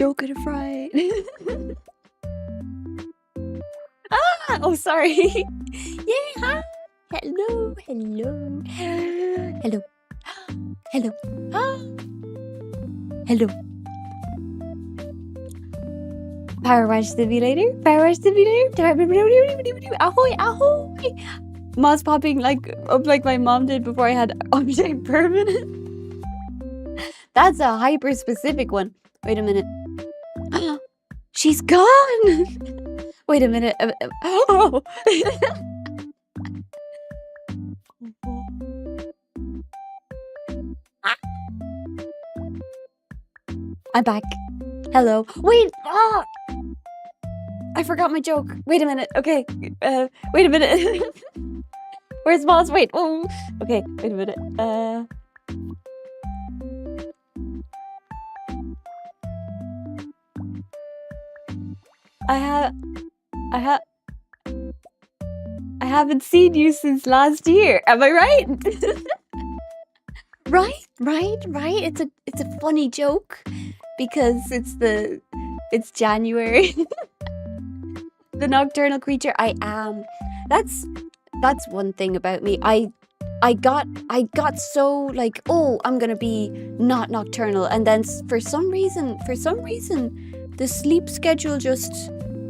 Don't get it right. Ah! Oh, sorry. Yeah, hi. Hello, hello. Hello. Hello. Ah. Hello. PowerWash Simulator. PowerWash Simulator. Ahoy, ahoy. Moss popping like up like my mom did before I had object permanent. That's a hyper specific one. Wait a minute. She's gone. Wait a minute. Oh. I'm back. Hello. Wait. Ah. I forgot my joke. Wait a minute. Okay. Wait a minute. Where's Moss? Wait. Oh. Okay. Wait a minute. I haven't seen you since last year. Am I right? Right. It's a funny joke because it's January. The nocturnal creature I am. That's one thing about me. I got so like, oh, I'm gonna be not nocturnal, and then for some reason, the sleep schedule just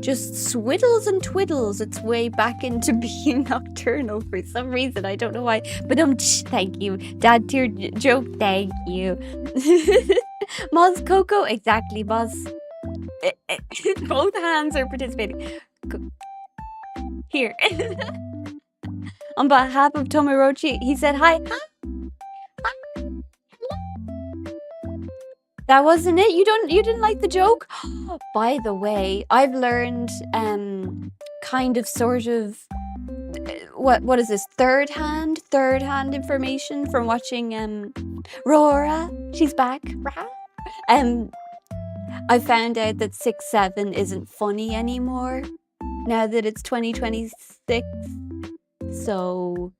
swiddles and twiddles its way back into being nocturnal for some reason. I don't know why, but thank you, Dad tier joke. Thank you. Moz Coco, exactly, Moz. Both hands are participating. Here. On behalf of Tomorochi, he said hi. That wasn't it? You didn't like the joke? By the way, I've learned kind of sort of what is this? Third hand information from watching Rora. She's back. I found out that 6'7" isn't funny anymore now that it's 2026. So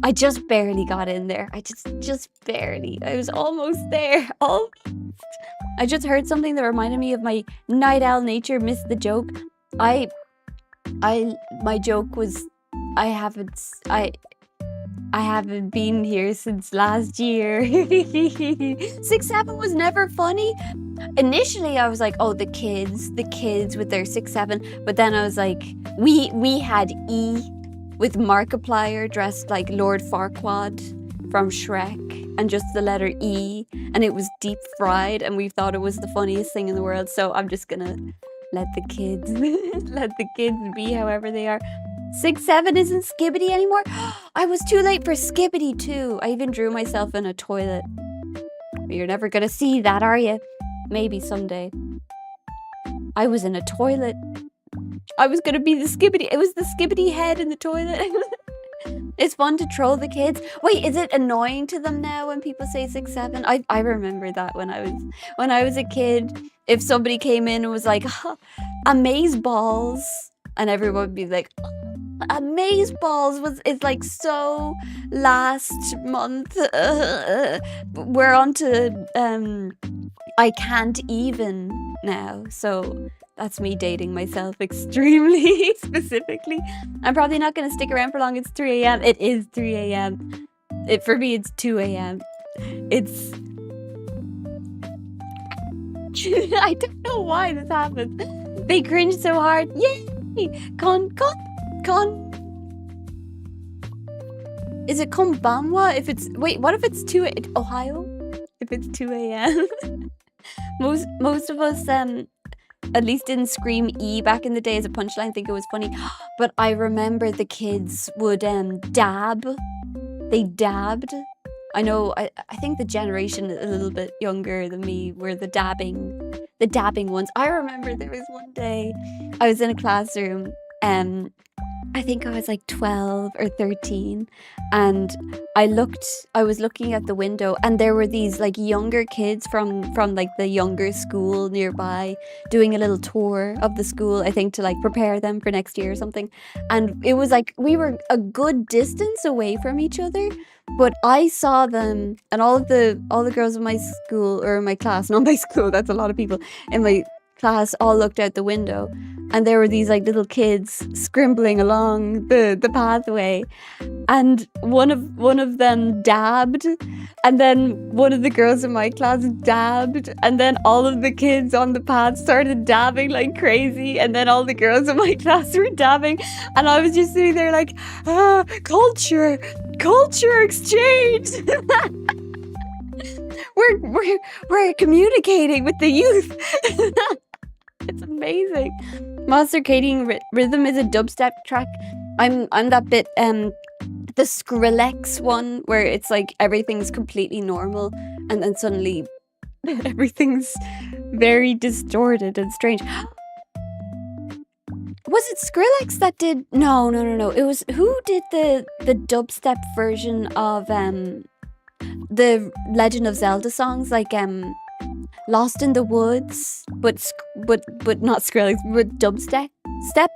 I just barely got in there. I just barely. I was almost there. Almost. I just heard something that reminded me of my night owl nature. Missed the joke. My joke was I haven't been here since last year. 6'7" was never funny. Initially, I was like, oh, the kids with their 6'7", but then I was like, we had E with Markiplier dressed like Lord Farquaad from Shrek, and just the letter E, and it was deep fried, and we thought it was the funniest thing in the world. So I'm just gonna let the kids be however they are. 6'7" isn't Skibbity anymore. I was too late for Skibbity too. I even drew myself in a toilet. You're never gonna see that, are you? Maybe someday. I was in a toilet. I was gonna be the Skibbity. It was the Skibbity head in the toilet. It's fun to troll the kids. Wait, is it annoying to them now when people say 6'7"? I remember that when I was a kid. If somebody came in and was like, amazeballs, and everyone would be like, amazeballs is like so last month. We're on to I can't even now. So that's me dating myself extremely specifically. I'm probably not going to stick around for long. It's 3 a.m. It is 3 a.m. For me, it's 2 a.m. It's... I don't know why this happened. They cringed so hard. Yay! Con... Is it konbanwa? If it's... Wait, what if it's 2 a.m.? Ohio? If it's 2 a.m.? Most of us, at least didn't scream E back in the day as a punchline. Think it was funny. But I remember the kids would dab. They dabbed. I know, I think the generation a little bit younger than me were the dabbing ones. I remember there was one day I was in a classroom I think I was like 12 or 13, and I was looking at the window, and there were these like younger kids from like the younger school nearby doing a little tour of the school, I think to like prepare them for next year or something. And it was like we were a good distance away from each other, but I saw them, and all the girls in my school, or in my class, not my school, that's a lot of people in my class, all looked out the window, and there were these like little kids scribbling along the pathway, and one of them dabbed, and then one of the girls in my class dabbed, and then all of the kids on the path started dabbing like crazy, and then all the girls in my class were dabbing, and I was just sitting there like, culture exchange. we're communicating with the youth. It's amazing. My circadian rhythm is a dubstep track. I'm that bit, the Skrillex one, where it's like everything's completely normal, and then suddenly everything's very distorted and strange. Was it Skrillex that did? No. It was, who did the dubstep version of the Legend of Zelda songs, like Lost in the Woods, but not Skrillex, but dubstep.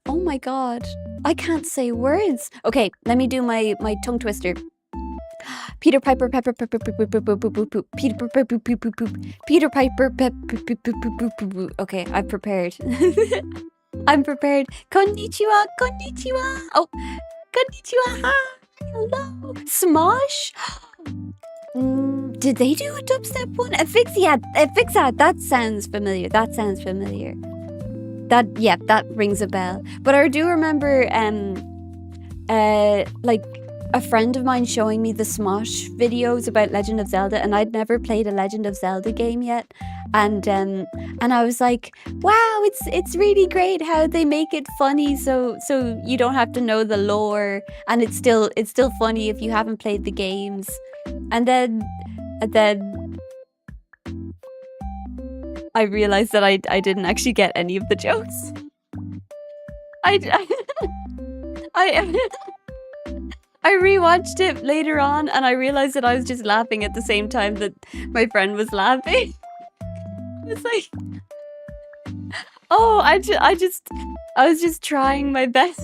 Oh my god, I can't say words. Okay, let me do my tongue twister. Peter Piper pepper pepper poop poop poop poop poop poop. Peter Piper poop poop poop poop. Peter Piper pep poop poop poop poop poop poop. Okay, I'm prepared. I'm prepared. Konnichiwa. Oh, konnichiwa. Hi. Hello. Smosh. Did they do a dubstep one? Fixat. That sounds familiar. That rings a bell. But I do remember, like a friend of mine showing me the Smosh videos about Legend of Zelda, and I'd never played a Legend of Zelda game yet. And I was like, wow, it's really great how they make it funny, so you don't have to know the lore, and it's still funny if you haven't played the games. And then I realized that I didn't actually get any of the jokes. I rewatched it later on, and I realized that I was just laughing at the same time that my friend was laughing. It's like, oh, I was just trying my best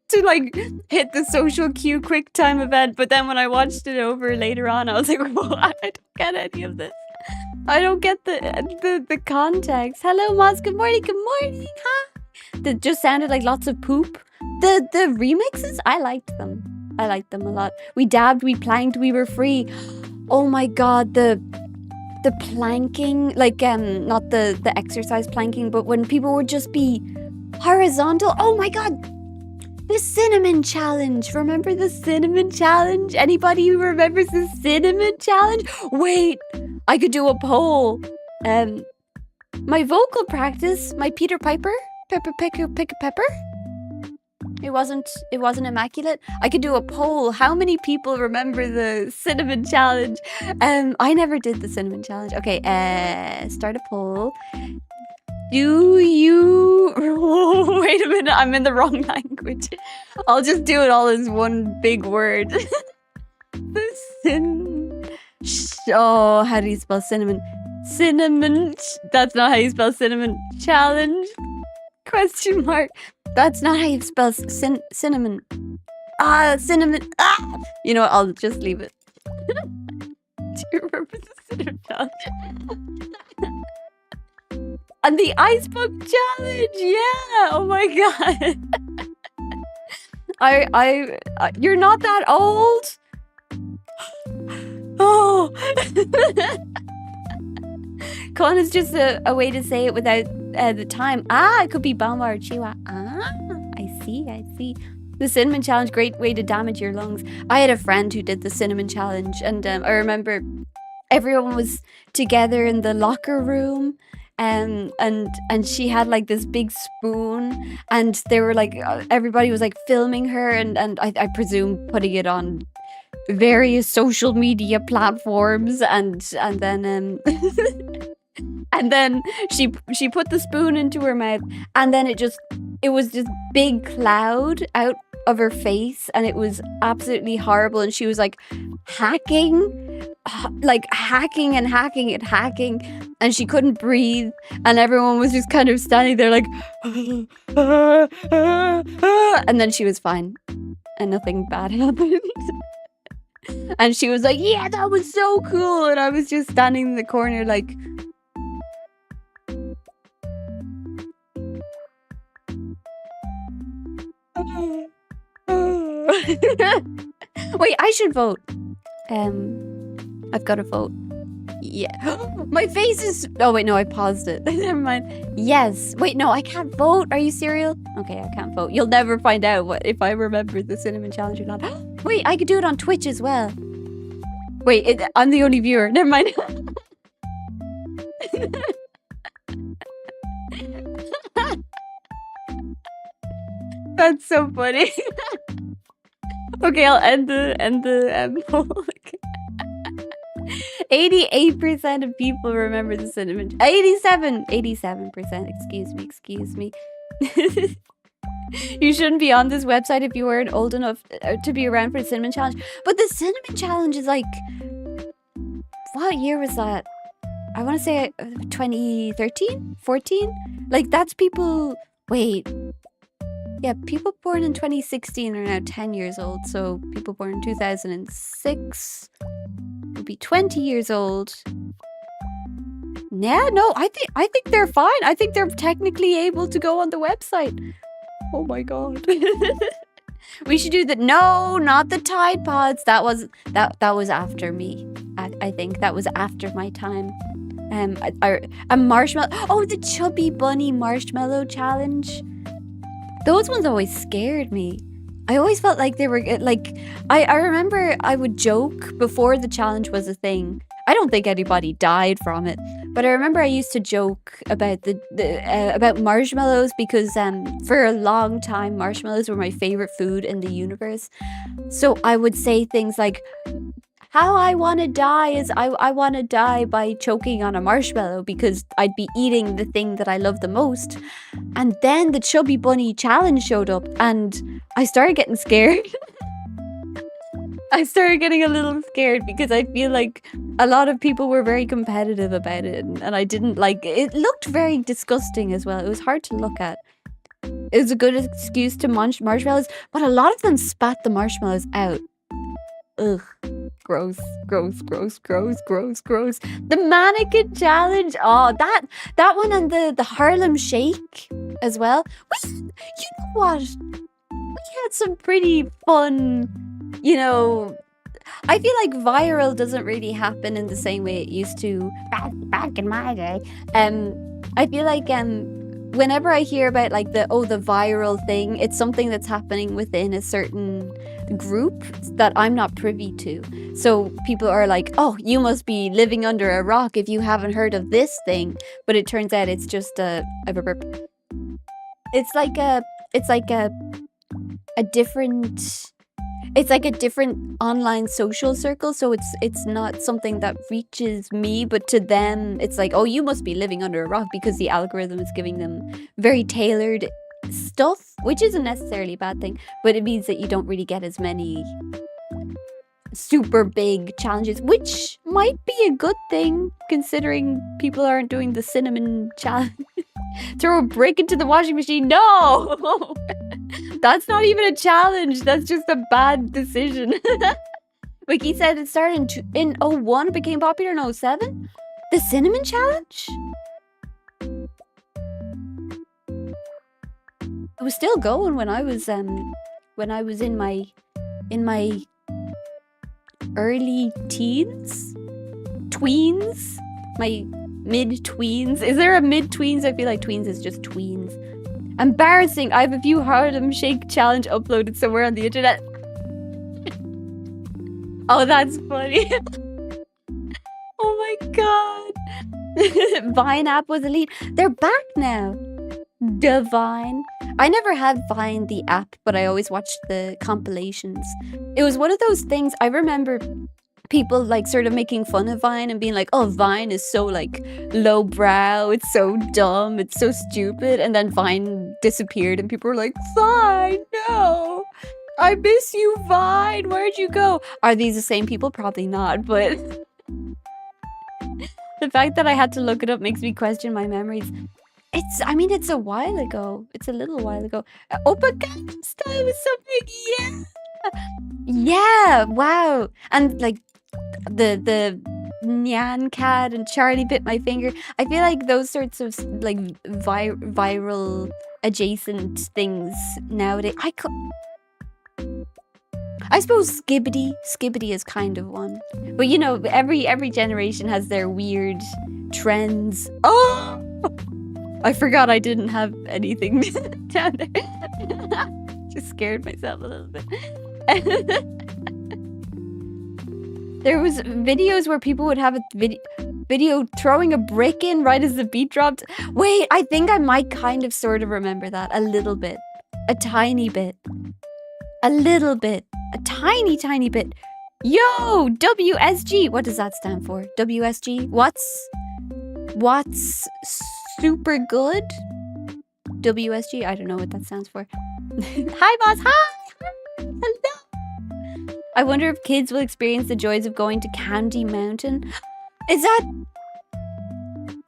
to like hit the social cue quick time event, but then when I watched it over later on, I was like, whoa, I don't get any of this. I don't get the context. Hello, Moz. Good morning. Huh? That just sounded like lots of poop. The remixes, I liked them a lot. We dabbed, we planked, we were free. Oh my god, the planking, like not the exercise planking, but when people would just be horizontal. Oh my god, the cinnamon challenge. Remember the cinnamon challenge? Anybody who remembers the cinnamon challenge? Wait, I could do a poll. My vocal practice, my Peter Piper, pepper. It wasn't immaculate. I could do a poll. How many people remember the cinnamon challenge? I never did the cinnamon challenge. Okay, start a poll. Do you... Oh, wait a minute, I'm in the wrong language. I'll just do it all as one big word. Oh, how do you spell cinnamon? Cinnamon. That's not how you spell cinnamon. Challenge? Question mark. That's not how you spell cinnamon. Cinnamon. You know what? I'll just leave it. Do you remember the cinnamon challenge? And the ice book challenge. Yeah. Oh my god. You're not that old. Oh. Con is just a way to say it without the time. It could be Bamba or Chiwa. I see. The cinnamon challenge, great way to damage your lungs. I had a friend who did the cinnamon challenge, and I remember everyone was together in the locker room, and she had like this big spoon, and they were like, everybody was like filming her, and I presume putting it on various social media platforms, and then and then she put the spoon into her mouth, and then it just it was this big cloud out of her face, and it was absolutely horrible. And she was like hacking and hacking and hacking, and she couldn't breathe, and everyone was just kind of standing there like and then she was fine and nothing bad happened. And she was like, yeah, that was so cool, and I was just standing in the corner like wait, I should vote. I've got to vote. Yeah. My face is... Oh, wait, no, I paused it. Never mind. Yes. Wait, no, I can't vote. Are you serial? Okay, I can't vote. You'll never find out if I remember the cinnamon challenge or not. Wait, I could do it on Twitch as well. Wait, I'm the only viewer. Never mind. That's so funny. Okay, I'll end the poll. 88% of people remember the cinnamon. 87%. Excuse me. You shouldn't be on this website if you weren't old enough to be around for the cinnamon challenge. But the cinnamon challenge is like, what year was that? I want to say 2013, 14. Like that's people. Wait. Yeah, people born in 2016 are now 10 years old. So people born in 2006 would be 20 years old. Yeah, no, I think they're fine. I think they're technically able to go on the website. Oh my god. We should do the... No, not the Tide Pods. That was after me. I think that was after my time. A marshmallow... Oh, the Chubby Bunny Marshmallow Challenge. Those ones always scared me. I always felt like they were like... I remember I would joke before the challenge was a thing. I don't think anybody died from it, but I remember I used to joke about about marshmallows because for a long time marshmallows were my favorite food in the universe. So I would say things like, how I want to die is I want to die by choking on a marshmallow because I'd be eating the thing that I love the most. And then the Chubby Bunny challenge showed up and I started getting scared. I started getting a little scared because I feel like a lot of people were very competitive about it and I didn't like it. It looked very disgusting as well. It was hard to look at. It was a good excuse to munch marshmallows, but a lot of them spat the marshmallows out. Ugh. Gross. The mannequin challenge. Oh, that one and the Harlem Shake as well. You know what? We had some pretty fun, you know, I feel like viral doesn't really happen in the same way it used to back in my day. I feel like whenever I hear about like the viral thing, it's something that's happening within a certain group that I'm not privy to. So people are like, oh, you must be living under a rock if you haven't heard of this thing. But it turns out it's just it's like a different online social circle, so it's not something that reaches me, but to them it's like, oh, you must be living under a rock because the algorithm is giving them very tailored stuff, which isn't necessarily a bad thing, but it means that you don't really get as many super big challenges, which might be a good thing considering people aren't doing the cinnamon challenge. Throw a brick into the washing machine. No! That's not even a challenge. That's just a bad decision. Wiki said it started in 01, it became popular in 07? The cinnamon challenge? It was still going when I was in my early teens? Tweens? My mid-tweens? Is there a mid-tweens? I feel like tweens is just tweens. Embarrassing! I have a few Harlem Shake challenge uploaded somewhere on the internet. Oh, that's funny. Oh my god. Vine app was elite. They're back now. Divine. I never had Vine, the app, but I always watched the compilations. It was one of those things, I remember people like sort of making fun of Vine and being like, oh, Vine is so like lowbrow, it's so dumb, it's so stupid. And then Vine disappeared and people were like, Vine, no, I miss you, Vine, where'd you go? Are these the same people? Probably not, but the fact that I had to look it up makes me question my memories. I mean, it's a while ago. It's a little while ago. Oppa Gangnam Style was so big, yeah! Yeah, wow. And like the Nyan Cat and Charlie Bit My Finger. I feel like those sorts of like viral adjacent things nowadays. I suppose Skibbity is kind of one. But you know, every generation has their weird trends. Oh! I forgot I didn't have anything down there. Just scared myself a little bit. There was videos where people would have a video throwing a brick in right as the beat dropped. Wait, I think I might kind of sort of remember that a little bit. A tiny bit. A little bit. A tiny, tiny bit. Yo, WSG. What does that stand for? WSG? What's super good? WSG? I don't know what that stands for. Hi, boss. Hi. Hello. I wonder if kids will experience the joys of going to Candy Mountain.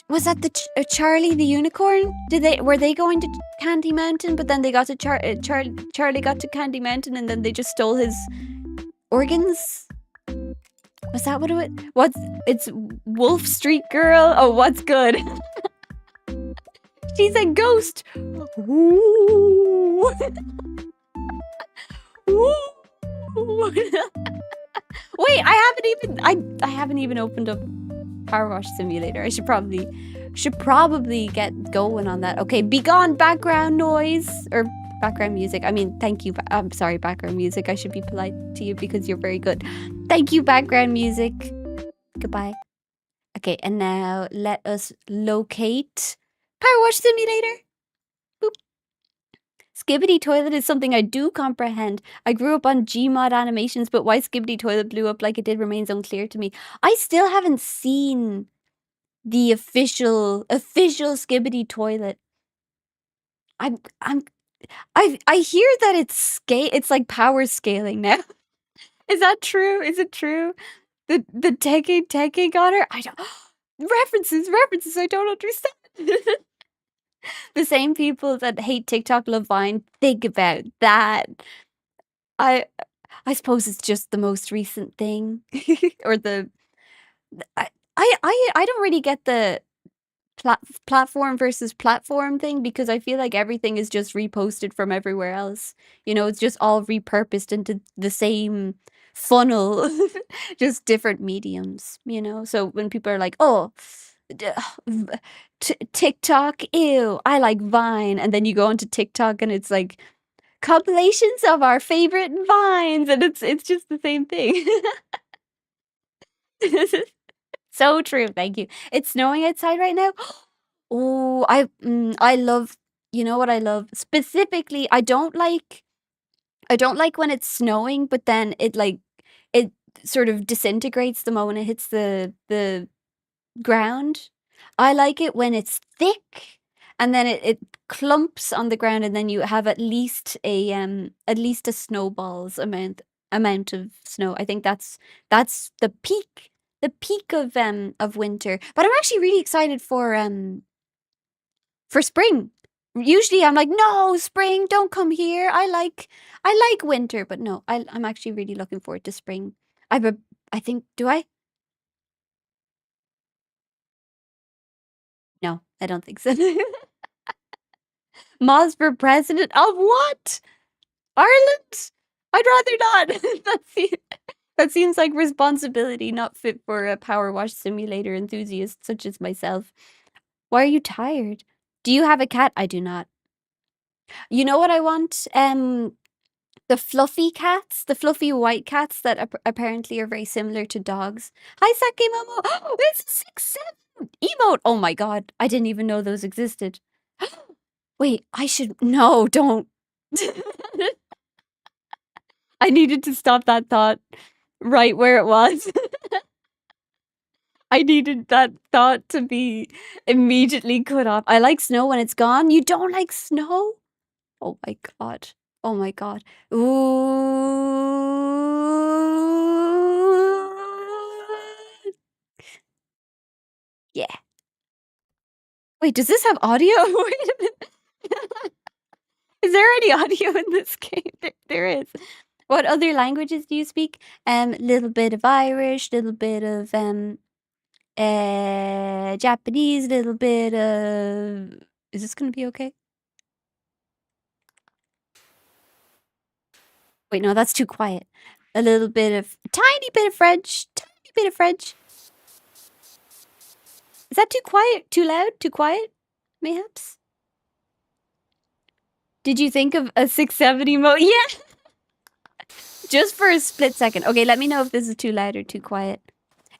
Was that the Charlie the Unicorn? Were they going to Candy Mountain, but then they got to Charlie got to Candy Mountain and then they just stole his organs? Was that what it was? It's Wolf Street Girl? Oh, what's good? She's a ghost. Ooh. Ooh. Wait, I haven't even opened up PowerWash Simulator. I should probably get going on that. Okay, be gone background noise or background music. I mean, thank you. I'm sorry, background music. I should be polite to you because you're very good. Thank you, background music. Goodbye. Okay, and now let us locate PowerWash Simulator. Boop. Skibidi Toilet is something I do comprehend. I grew up on Gmod animations, but why Skibidi Toilet blew up like it did remains unclear to me. I still haven't seen the official Skibidi Toilet. I hear that it's like power scaling now. Is that true? Is it true? The Teke got her? I don't references, I don't understand. The same people that hate TikTok love Vine. Think about that. I suppose it's just the most recent thing. Or I don't really get the platform versus platform thing because I feel like everything is just reposted from everywhere else. You know, it's just all repurposed into the same funnel, just different mediums, you know? So when people are like, oh, TikTok, ew, I like Vine. And then you go onto TikTok and it's like compilations of our favorite Vines. And it's just the same thing. So true. Thank you. It's snowing outside right now. Oh, I love, you know what I love? Specifically, I don't like when it's snowing, but then it sort of disintegrates the moment it hits the ground. I like it when it's thick and then it clumps on the ground and then you have at least a snowball's amount of snow. I think that's the peak of winter. But I'm actually really excited for spring. Usually I'm like, no, spring, don't come here. I like winter, but no, I'm actually really looking forward to spring. I think, do I? No, I don't think so. Moz for president of what? Ireland? I'd rather not. That seems like responsibility not fit for a PowerWash Simulator enthusiast such as myself. Why are you tired? Do you have a cat? I do not. You know what I want? The fluffy cats, the fluffy white cats that apparently are very similar to dogs. Hi, Sake Momo. Oh, it's a 6-7 emote. Oh my god, I didn't even know those existed. Wait, no, don't. I needed to stop that thought right where it was. I needed that thought to be immediately cut off. I like snow when it's gone. You don't like snow? Oh my god. Oh my god. Ooh. Yeah. Wait, does this have audio? Wait a minute. Is there any audio in this game? There is. What other languages do you speak? Little bit of Irish, little bit of Japanese, little bit of. Is this gonna be okay? Wait, no, that's too quiet. A little bit of tiny bit of French, tiny bit of French. Is that too quiet? Too loud? Too quiet? Mayhaps. Did you think of a 670 mode? Yeah. Just for a split second. Okay, let me know if this is too loud or too quiet.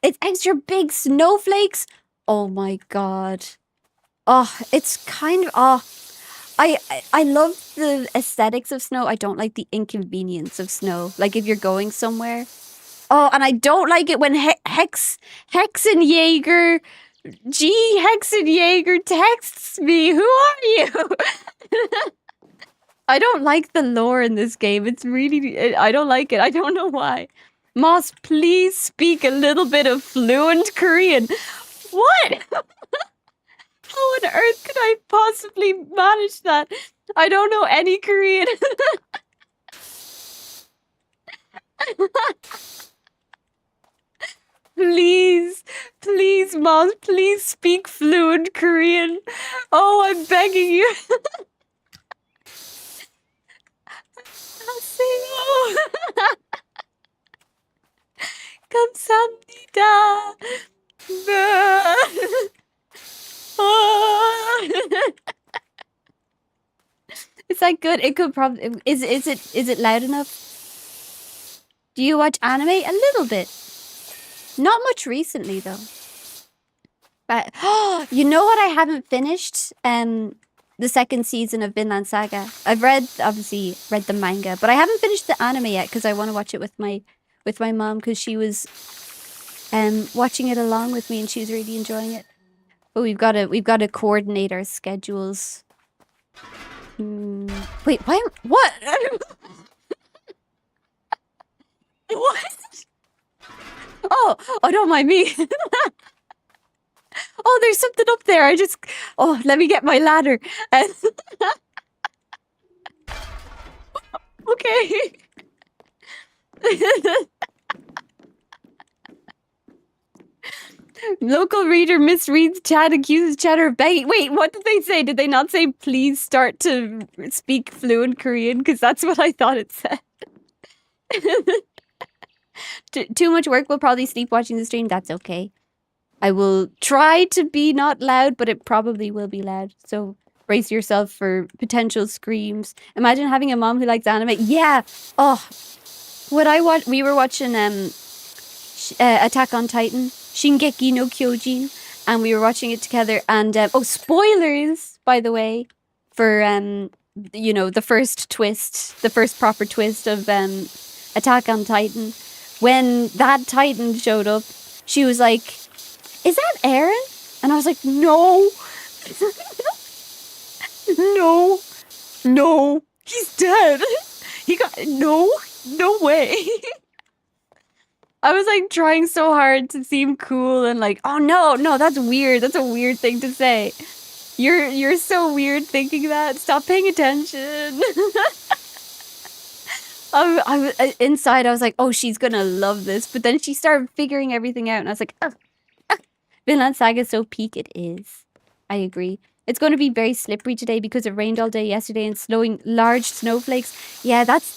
It's extra big snowflakes. Oh my god. Oh, it's kind of I love the aesthetics of snow. I don't like the inconvenience of snow. Like if you're going somewhere. Oh, and I don't like it when Hexenjäger Hexenjäger texts me. Who are you? I don't like the lore in this game. It's really, I don't like it. I don't know why. Moss, please speak a little bit of fluent Korean. What? How on earth could I possibly manage that? I don't know any Korean. Please, Moss, please speak fluent Korean. Oh, I'm begging you. 감사합니다. Is that good? It could probably is it loud enough? Do you watch anime? A little bit. Not much recently though. But you know what I haven't finished? The second season of Vinland Saga. I've obviously read the manga, but I haven't finished the anime yet because I want to watch it with my mom because she was watching it along with me and she was really enjoying it. But we've got to coordinate our schedules. Wait, why? What? What? Oh, don't mind me. Oh, there's something up there. Let me get my ladder. Okay. Local reader misreads chat, accuses chatter of begging. Wait, what did they say? Did they not say, please start to speak fluent Korean? Because that's what I thought it said. Too much work, will probably sleep watching the stream. That's okay. I will try to be not loud, but it probably will be loud. So brace yourself for potential screams. Imagine having a mom who likes anime. Yeah. Oh, we were watching Attack on Titan, Shingeki no Kyojin, and we were watching it together. And spoilers, by the way, for the first twist, the first proper twist of Attack on Titan. When that Titan showed up, she was like, "Is that Eren?" And I was like, "No, no, he's dead. He got no way." I was like trying so hard to seem cool and like, "Oh no, that's weird. That's a weird thing to say. You're so weird thinking that. Stop paying attention." Inside I was like, "Oh, she's gonna love this," but then she started figuring everything out, and I was like, Vinland Saga is so peak. It is. I agree. It's going to be very slippery today because it rained all day yesterday and slowing large snowflakes. Yeah, that's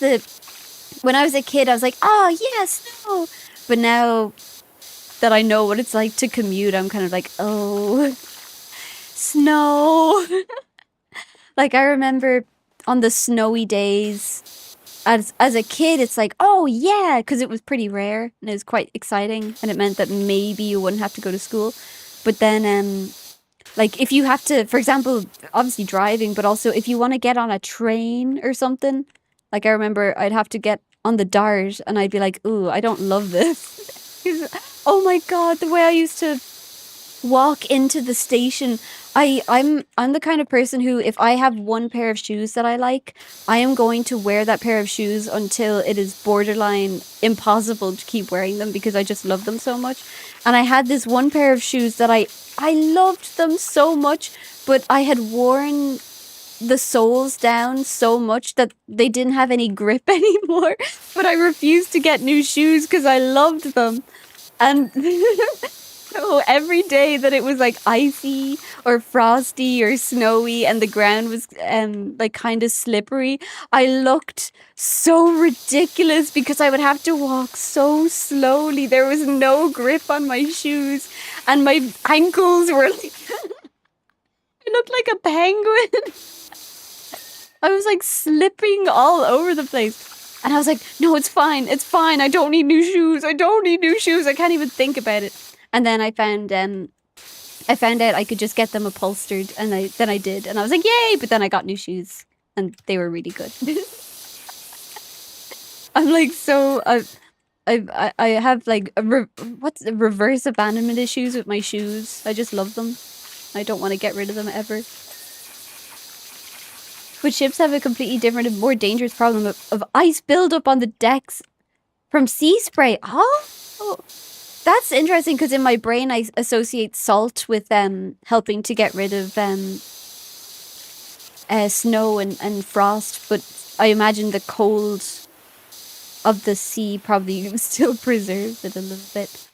when I was a kid, I was like, "Oh yeah, snow." But now that I know what it's like to commute, I'm kind of like, "Oh, snow." Like I remember on the snowy days as a kid, it's like, "Oh yeah," because it was pretty rare and it was quite exciting and it meant that maybe you wouldn't have to go to school. But then like if you have to, for example, obviously driving, but also if you want to get on a train or something, like I remember I'd have to get on the dart, and I'd be like, ooh, I don't love this. Oh my god, the way I used to walk into the station. I'm the kind of person who, if I have one pair of shoes that I like, I am going to wear that pair of shoes until it is borderline impossible to keep wearing them, because I just love them so much. And I had this one pair of shoes that I loved them so much, but I had worn the soles down so much that they didn't have any grip anymore. But I refused to get new shoes because I loved them. And so every day that it was like icy or frosty or snowy and the ground was like kind of slippery, I looked so ridiculous because I would have to walk so slowly. There was no grip on my shoes, and my ankles were like I looked like a penguin. I was like slipping all over the place. And I was like, no, it's fine. It's fine. I don't need new shoes. I don't need new shoes. I can't even think about it. And then I found out I could just get them upholstered, and then I did. And I was like, yay! But then I got new shoes, and they were really good. I'm like, so I have like reverse abandonment issues with my shoes. I just love them. I don't want to get rid of them ever. But ships have a completely different and more dangerous problem of ice buildup on the decks from sea spray. Oh, that's interesting, because in my brain I associate salt with helping to get rid of snow and frost. But I imagine the cold of the sea probably still preserves it a little bit.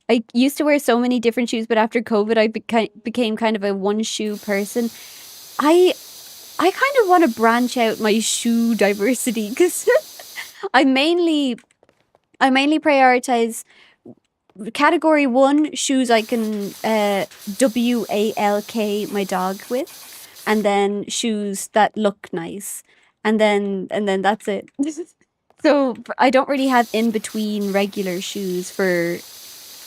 I used to wear so many different shoes, but after COVID I became kind of a one shoe person. I kind of want to branch out my shoe diversity, because I mainly prioritize category 1 shoes I can WALK my dog with, and then shoes that look nice, and then that's it. So I don't really have in between regular shoes for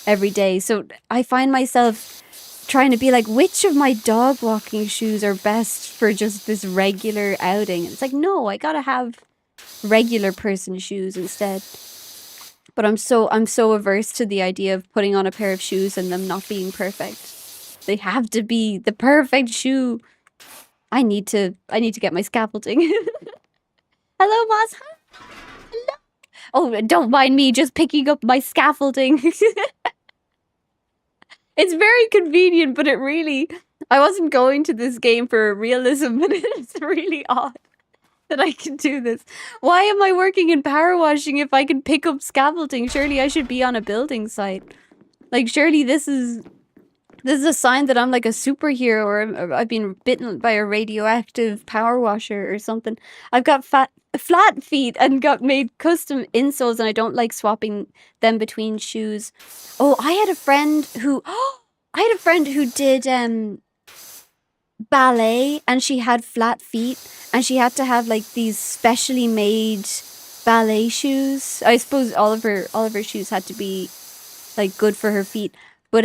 every day. So I find myself trying to be like, which of my dog walking shoes are best for just this regular outing? And it's like, no, I gotta have regular person shoes instead. But I'm so averse to the idea of putting on a pair of shoes and them not being perfect. They have to be the perfect shoe. I need to get my scaffolding. Hello, Moss. Hello. Oh, don't mind me just picking up my scaffolding. It's very convenient, but I wasn't going to this game for realism, but it's really odd that I can do this. Why am I working in power washing if I can pick up scaffolding? Surely I should be on a building site. Like, surely this is a sign that I'm like a superhero, or I've been bitten by a radioactive power washer or something. I've got flat feet and got made custom insoles, and I don't like swapping them between shoes. Oh, I had a friend who did ballet, and she had flat feet, and she had to have like these specially made ballet shoes. I suppose all of her shoes had to be like good for her feet. But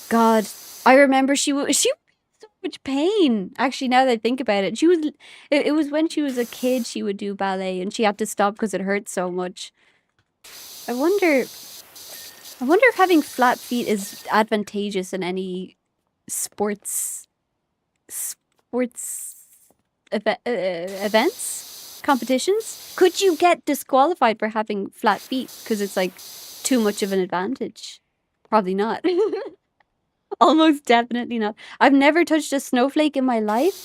God, I remember she was in so much pain. Actually, now that I think about it, it was when she was a kid she would do ballet, and she had to stop because it hurt so much. I wonder if having flat feet is advantageous in any sports events, competitions. Could you get disqualified for having flat feet because it's like too much of an advantage? Probably not. Almost definitely not. I've never touched a snowflake in my life.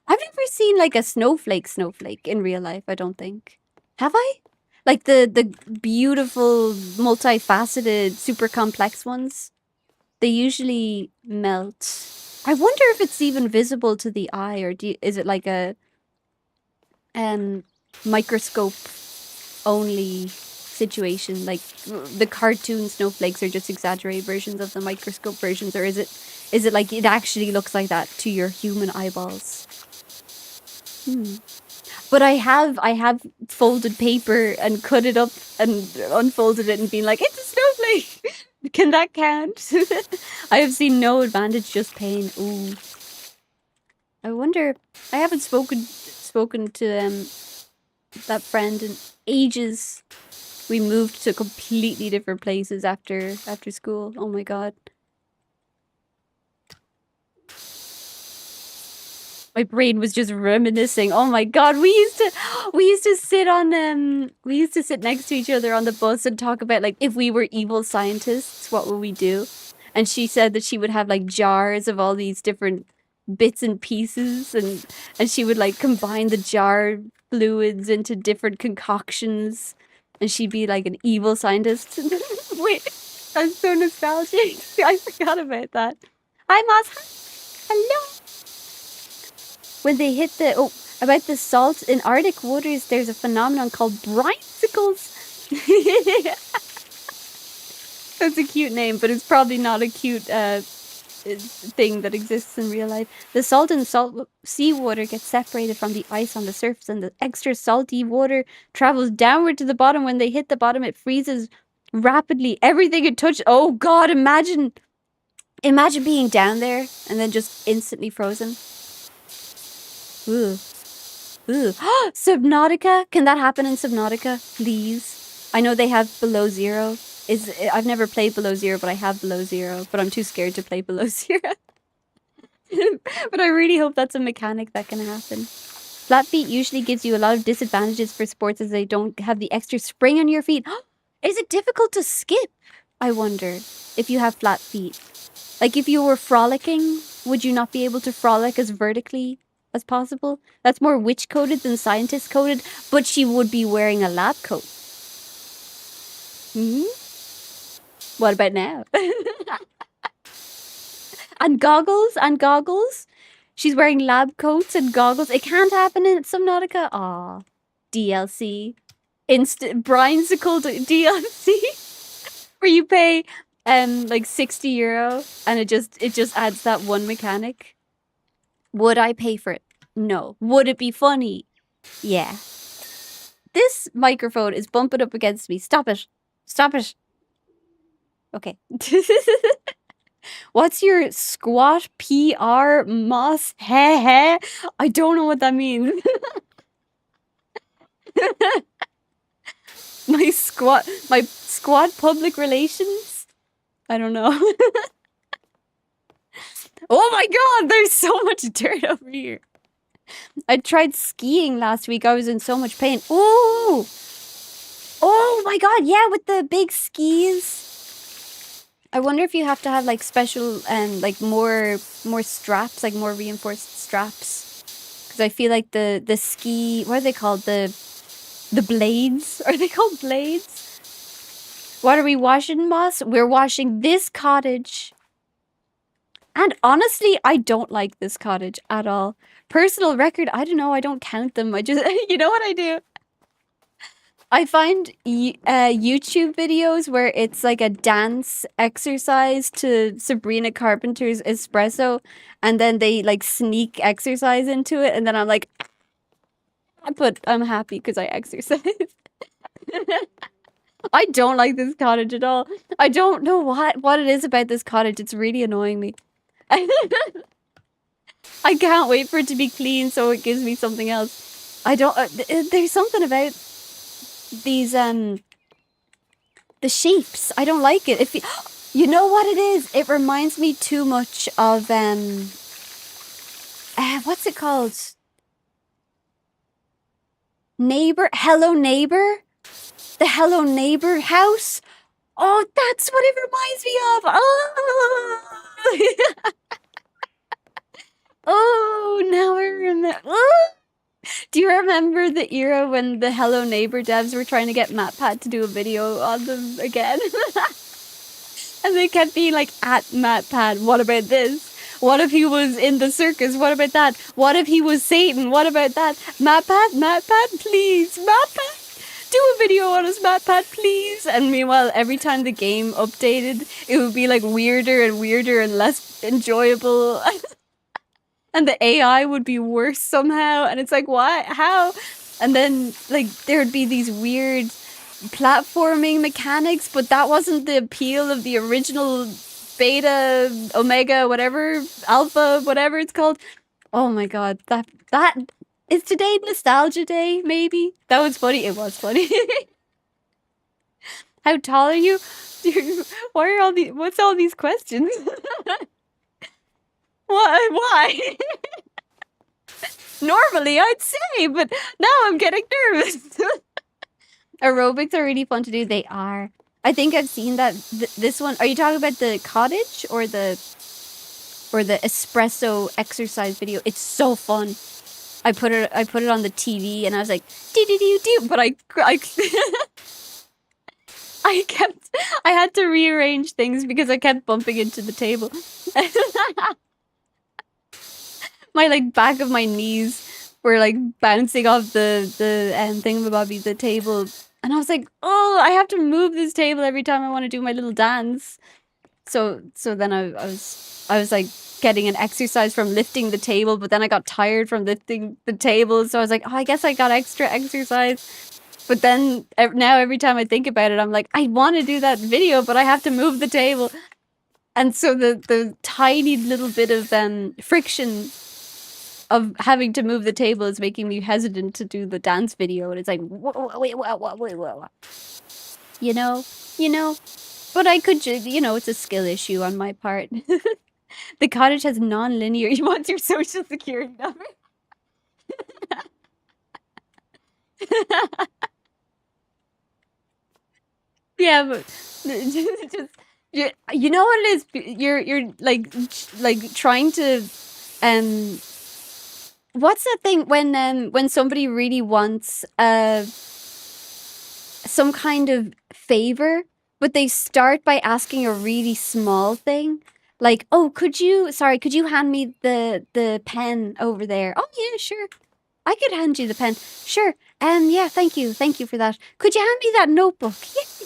I've never seen like a snowflake in real life, I don't think. Have I? Like the beautiful, multifaceted, super complex ones. They usually melt. I wonder if it's even visible to the eye, or is it like a microscope only situation? Like the cartoon snowflakes are just exaggerated versions of the microscope versions, or is it like it actually looks like that to your human eyeballs? But I have folded paper and cut it up and unfolded it and been like, it's a snowflake. Can that count? I have seen no advantage, just pain. Ooh. I wonder. I haven't spoken to that friend in ages. We moved to completely different places after school. Oh my god. My brain was just reminiscing. Oh my god, we used to sit next to each other on the bus and talk about like if we were evil scientists, what would we do? And she said that she would have like jars of all these different bits and pieces and she would like combine the jar fluids into different concoctions and she'd be like an evil scientist. Wait, I'm so nostalgic. I forgot about that. Hi Moss. Hello. When they hit the about the salt in Arctic waters, there's a phenomenon called brinesicles. That's a cute name, but it's probably not a cute thing that exists in real life. The salt in seawater gets separated from the ice on the surface, and the extra salty water travels downward to the bottom. When they hit the bottom, it freezes rapidly. Everything it touched. Oh God! Imagine being down there and then just instantly frozen. Ooh. Ooh. Subnautica? Can that happen in Subnautica? Please. I know they have Below Zero. I've never played Below Zero, but I have Below Zero. But I'm too scared to play Below Zero. But I really hope that's a mechanic that can happen. Flat feet usually gives you a lot of disadvantages for sports as they don't have the extra spring on your feet. Is it difficult to skip? I wonder if you have flat feet. Like if you were frolicking, would you not be able to frolic as vertically as possible? That's more witch coded than scientist coded, but she would be wearing a lab coat. What about now? And goggles. She's wearing lab coats and goggles. It can't happen in Subnautica. Aw, DLC, instant Brinesicle DLC, where you pay like €60 and it just adds that one mechanic. Would I pay for it? No. Would it be funny? Yeah. This microphone is bumping up against me. Stop it. Stop it. Okay. What's your squat PR moss? Heh. I don't know what that means. My squat public relations? I don't know. Oh my god, there's so much dirt over here. I tried skiing last week. I was in so much pain. Ooh! Oh my god, yeah, with the big skis. I wonder if you have to have like special like more straps, like more reinforced straps. Because I feel like the ski, what are they called? The blades? Are they called blades? What are we washing, Moss? We're washing this cottage. And honestly, I don't like this cottage at all. Personal record, I don't know, I don't count them. I just, you know what I do? I find YouTube videos where it's like a dance exercise to Sabrina Carpenter's Espresso, and then they like sneak exercise into it, and then I'm like, but I'm happy because I exercise. I don't like this cottage at all. I don't know what it is about this cottage. It's really annoying me. I can't wait for it to be clean so it gives me something else. I don't... there's something about these, the shapes. I don't like it. You know what it is? It reminds me too much of, what's it called? Hello Neighbor? The Hello Neighbor house? Oh, that's what it reminds me of! Oh! Oh, now I remember. Oh! Do you remember the era when the Hello Neighbor devs were trying to get MatPat to do a video on them again? And they kept being like, at MatPat, what about this? What if he was in the circus? What about that? What if he was Satan? What about that? MatPat, please, MatPat! Do a video on us, MatPat, please! And meanwhile, every time the game updated, it would be like weirder and weirder and less enjoyable. And the AI would be worse somehow. And it's like, what? How? And then, like, there would be these weird platforming mechanics, but that wasn't the appeal of the original beta, omega, whatever, alpha, whatever it's called. Oh my god, that Is today nostalgia day, maybe? That was funny. It was funny. How tall are you? Why are all these, what's all these questions? Why? Normally I'd say, but now I'm getting nervous. Aerobics are really fun to do. They are. I think I've seen that. This one. Are you talking about the cottage or the espresso exercise video? It's so fun. I put it on the TV and I was like, do, but I I had to rearrange things because I kept bumping into the table. My like back of my knees were like bouncing off the thingamabobby, the table, and I was like, oh, I have to move this table every time I want to do my little dance. So then I was like getting an exercise from lifting the table, but then I got tired from lifting the table, so I was like, oh, I guess I got extra exercise. But then now every time I think about it, I'm like, I want to do that video, but I have to move the table. And so the tiny little bit of friction of having to move the table is making me hesitant to do the dance video. And it's like, wait. You know. But I could, it's a skill issue on my part. The cottage has non-linear. You want your social security number? Yeah, but just you know what it is. You're like trying to what's that thing when somebody really wants some kind of favor, but they start by asking a really small thing, like, oh, could you hand me the pen over there? Oh yeah, sure, I could hand you the pen. Sure. Yeah, thank you for that. Could you hand me that notebook?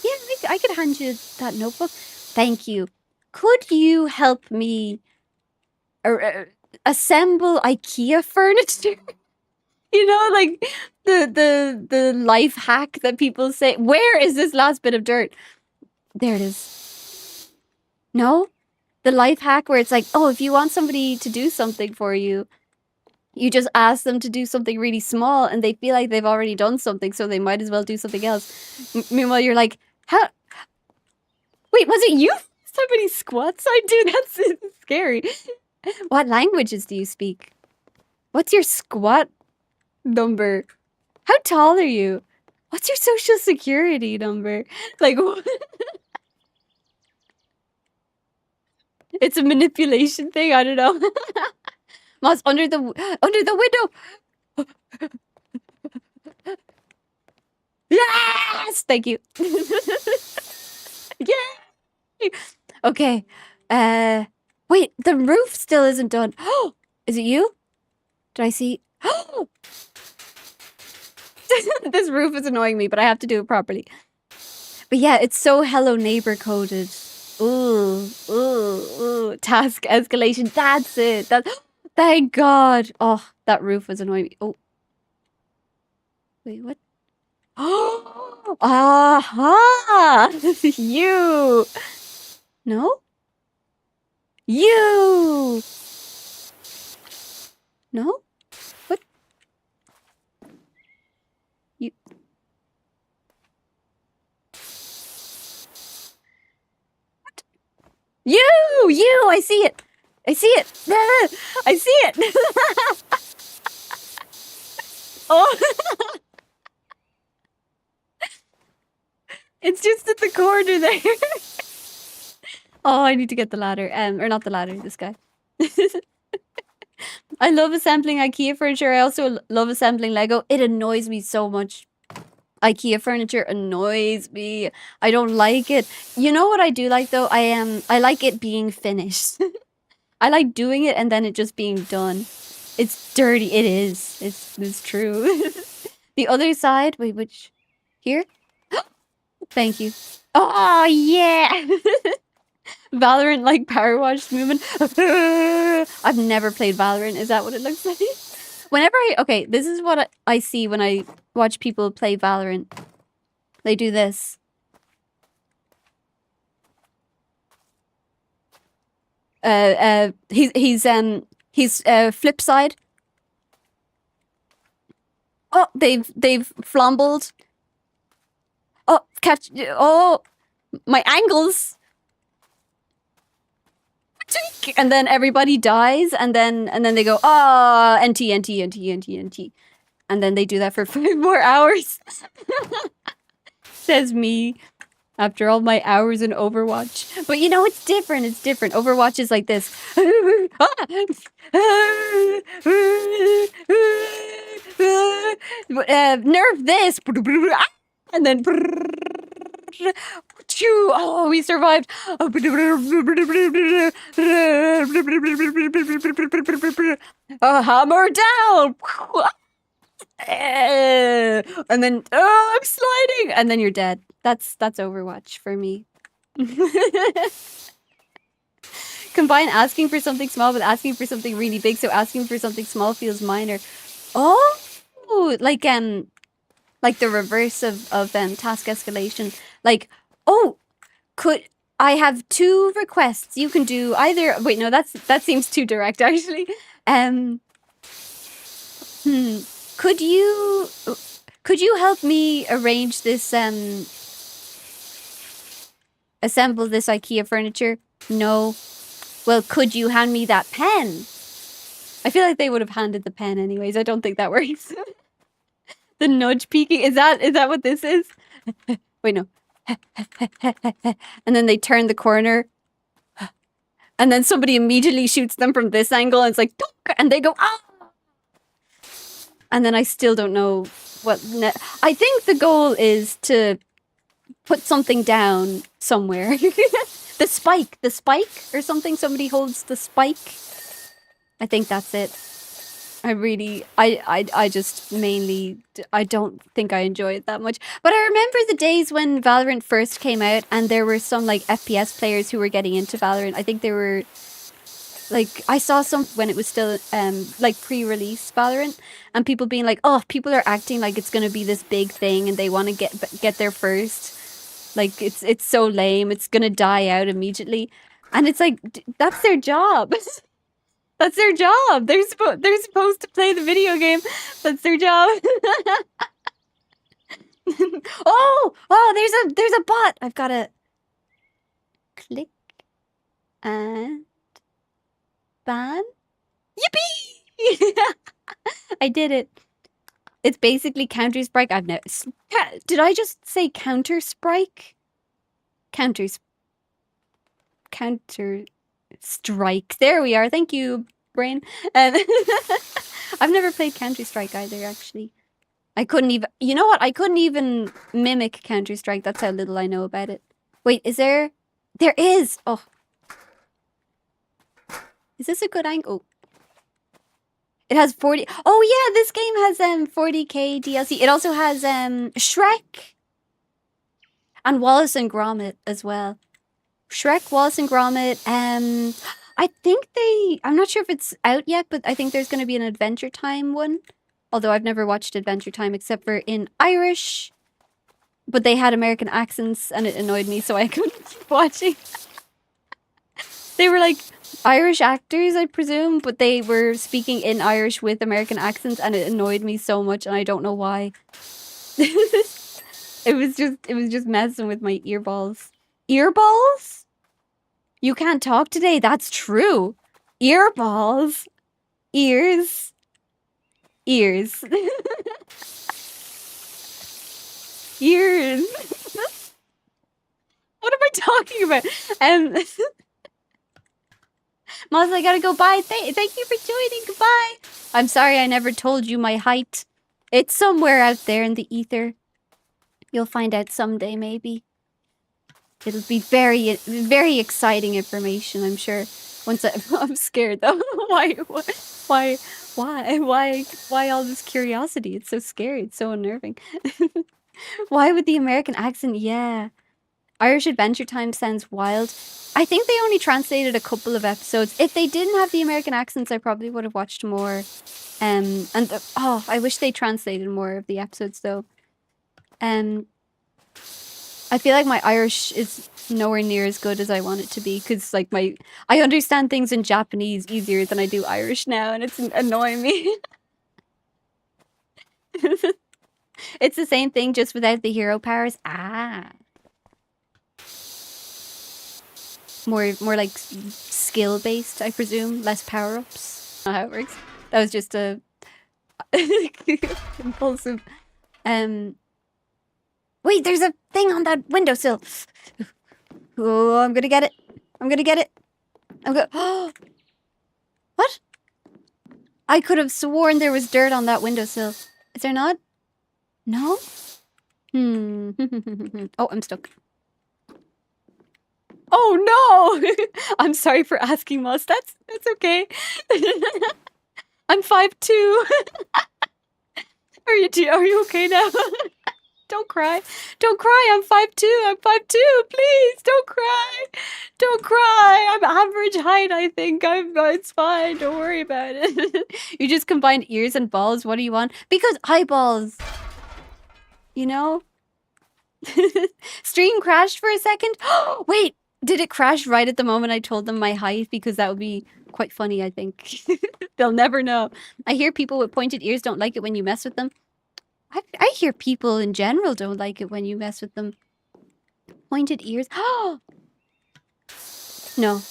Yeah, I could hand you that notebook. Thank you. Could you help me assemble IKEA furniture? Like the life hack that people say. Where is this last bit of dirt? There it is. No? The life hack where it's like, oh, if you want somebody to do something for you, you just ask them to do something really small and they feel like they've already done something, so they might as well do something else. Meanwhile, you're like, how? Wait, was it you? Somebody squats? I do. That's scary. What languages do you speak? What's your squat number? How tall are you? What's your social security number? Like, it's a manipulation thing. I don't know. Moss, under the window. Yes! Thank you. Yay! Okay. Wait, the roof still isn't done. Oh, is it you? Did I see? Oh! This roof is annoying me, but I have to do it properly. But yeah, it's so Hello Neighbor coded. Ooh. Task escalation. That's it. Thank God. Oh, that roof was annoying me. Oh. Wait, what? Oh, aha! You. No? You. No? What? You. What? You. I see it. I see it. I see it. Oh. It's just at the corner there. Oh, I need to get the ladder. Or not the ladder, this guy. I love assembling IKEA furniture. I also love assembling Lego. It annoys me so much. IKEA furniture annoys me. I don't like it. You know what I do like though? I like it being finished. I like doing it and then it just being done. It's dirty. It is. It's true. The other side. Wait, which? Here? Thank you. Oh, yeah! Valorant like PowerWash movement. I've never played Valorant. Is that what it looks like? Whenever okay, this is what I see when I watch people play Valorant. They do this. He's flip side. Oh, they've flumbled. Oh, catch. Oh, my angles. And then everybody dies, and then they go, ah, oh, NT, NT, NT, NT, NT. And then they do that for 5 more hours. Says me. After all my hours in Overwatch. But you know, it's different. It's different. Overwatch is like this. Nerf this. And then... Oh, we survived. Hammer down. And then, oh, I'm sliding. And then you're dead. That's Overwatch for me. Combine asking for something small with asking for something really big, so asking for something small feels minor. Oh, like the reverse of task escalation. Like, oh, could I have 2 requests? You can do either. Wait, no, that seems too direct actually. Could you help me arrange this assemble this IKEA furniture? No. Well, could you hand me that pen? I feel like they would have handed the pen anyways. I don't think that works. The nudge peeking. Is that what this is? Wait, no. And then they turn the corner. And then somebody immediately shoots them from this angle and it's like, and they go, ah! And then I still don't know what... I think the goal is to put something down somewhere. The spike or something. Somebody holds the spike. I think that's it. I just mainly... I don't think I enjoy it that much. But I remember the days when Valorant first came out and there were some like FPS players who were getting into Valorant. I think they were... Like, I saw some when it was still, like, pre-release Valorant, and people being like, oh, people are acting like it's gonna be this big thing, and they want to get there first. Like, it's so lame, it's gonna die out immediately. And it's like, that's their job. That's their job. They're supposed to play the video game. That's their job. Oh, there's a bot. I've got to click and... ban? Yippee! I did it. It's basically Counter-Strike. I've never... Did I just say Counter-Strike? Counter-Strike. There we are. Thank you, brain. I've never played Counter-Strike either, actually. I couldn't even... You know what? I couldn't even mimic Counter-Strike. That's how little I know about it. Wait, is there... There is! Oh. Is this a good angle? It has 40... Oh yeah, this game has 40k DLC. It also has Shrek. And Wallace and Gromit as well. Shrek, Wallace and Gromit. I think I'm not sure if it's out yet, but I think there's going to be an Adventure Time one. Although I've never watched Adventure Time except for in Irish. But they had American accents and it annoyed me, so I couldn't keep watching. They were like Irish actors, I presume, but they were speaking in Irish with American accents and it annoyed me so much and I don't know why. It was just messing with my earballs. Earballs? You can't talk today, that's true. Earballs. Ears. Ears. Ears. What am I talking about? Moz, I gotta go. Bye. Thank you for joining. Goodbye. I'm sorry I never told you my height. It's somewhere out there in the ether. You'll find out someday, maybe. It'll be very, very exciting information, I'm sure. Once I'm scared though. Why all this curiosity? It's so scary. It's so unnerving. Why would the American accent? Yeah. Irish Adventure Time sounds wild. I think they only translated a couple of episodes. If they didn't have the American accents, I probably would have watched more. I wish they translated more of the episodes though. I feel like my Irish is nowhere near as good as I want it to be because like I understand things in Japanese easier than I do Irish now and it's annoying me. It's the same thing, just without the hero powers. Ah. More like skill-based, I presume. Less power-ups. Not how it works. That was just a impulsive. Wait, there's a thing on that windowsill. Oh, I'm gonna get it. I'm gonna get it. I'm gonna. Oh, what? I could have sworn there was dirt on that windowsill. Is there not? No? Hmm. Oh, I'm stuck. Oh no! I'm sorry for asking, Moss. That's okay. I'm 5'2". Are you okay now? Don't cry. Don't cry. I'm 5'2". I'm 5'2". Please, don't cry. Don't cry. I'm average height, I think. It's fine. Don't worry about it. You just combined ears and balls. What do you want? Because eyeballs. You know? Stream crashed for a second. Wait, did it crash right at the moment I told them my height? Because that would be quite funny, I think. They'll never know. I hear people with pointed ears don't like it when you mess with them. I hear people in general don't like it when you mess with them. Pointed ears. No.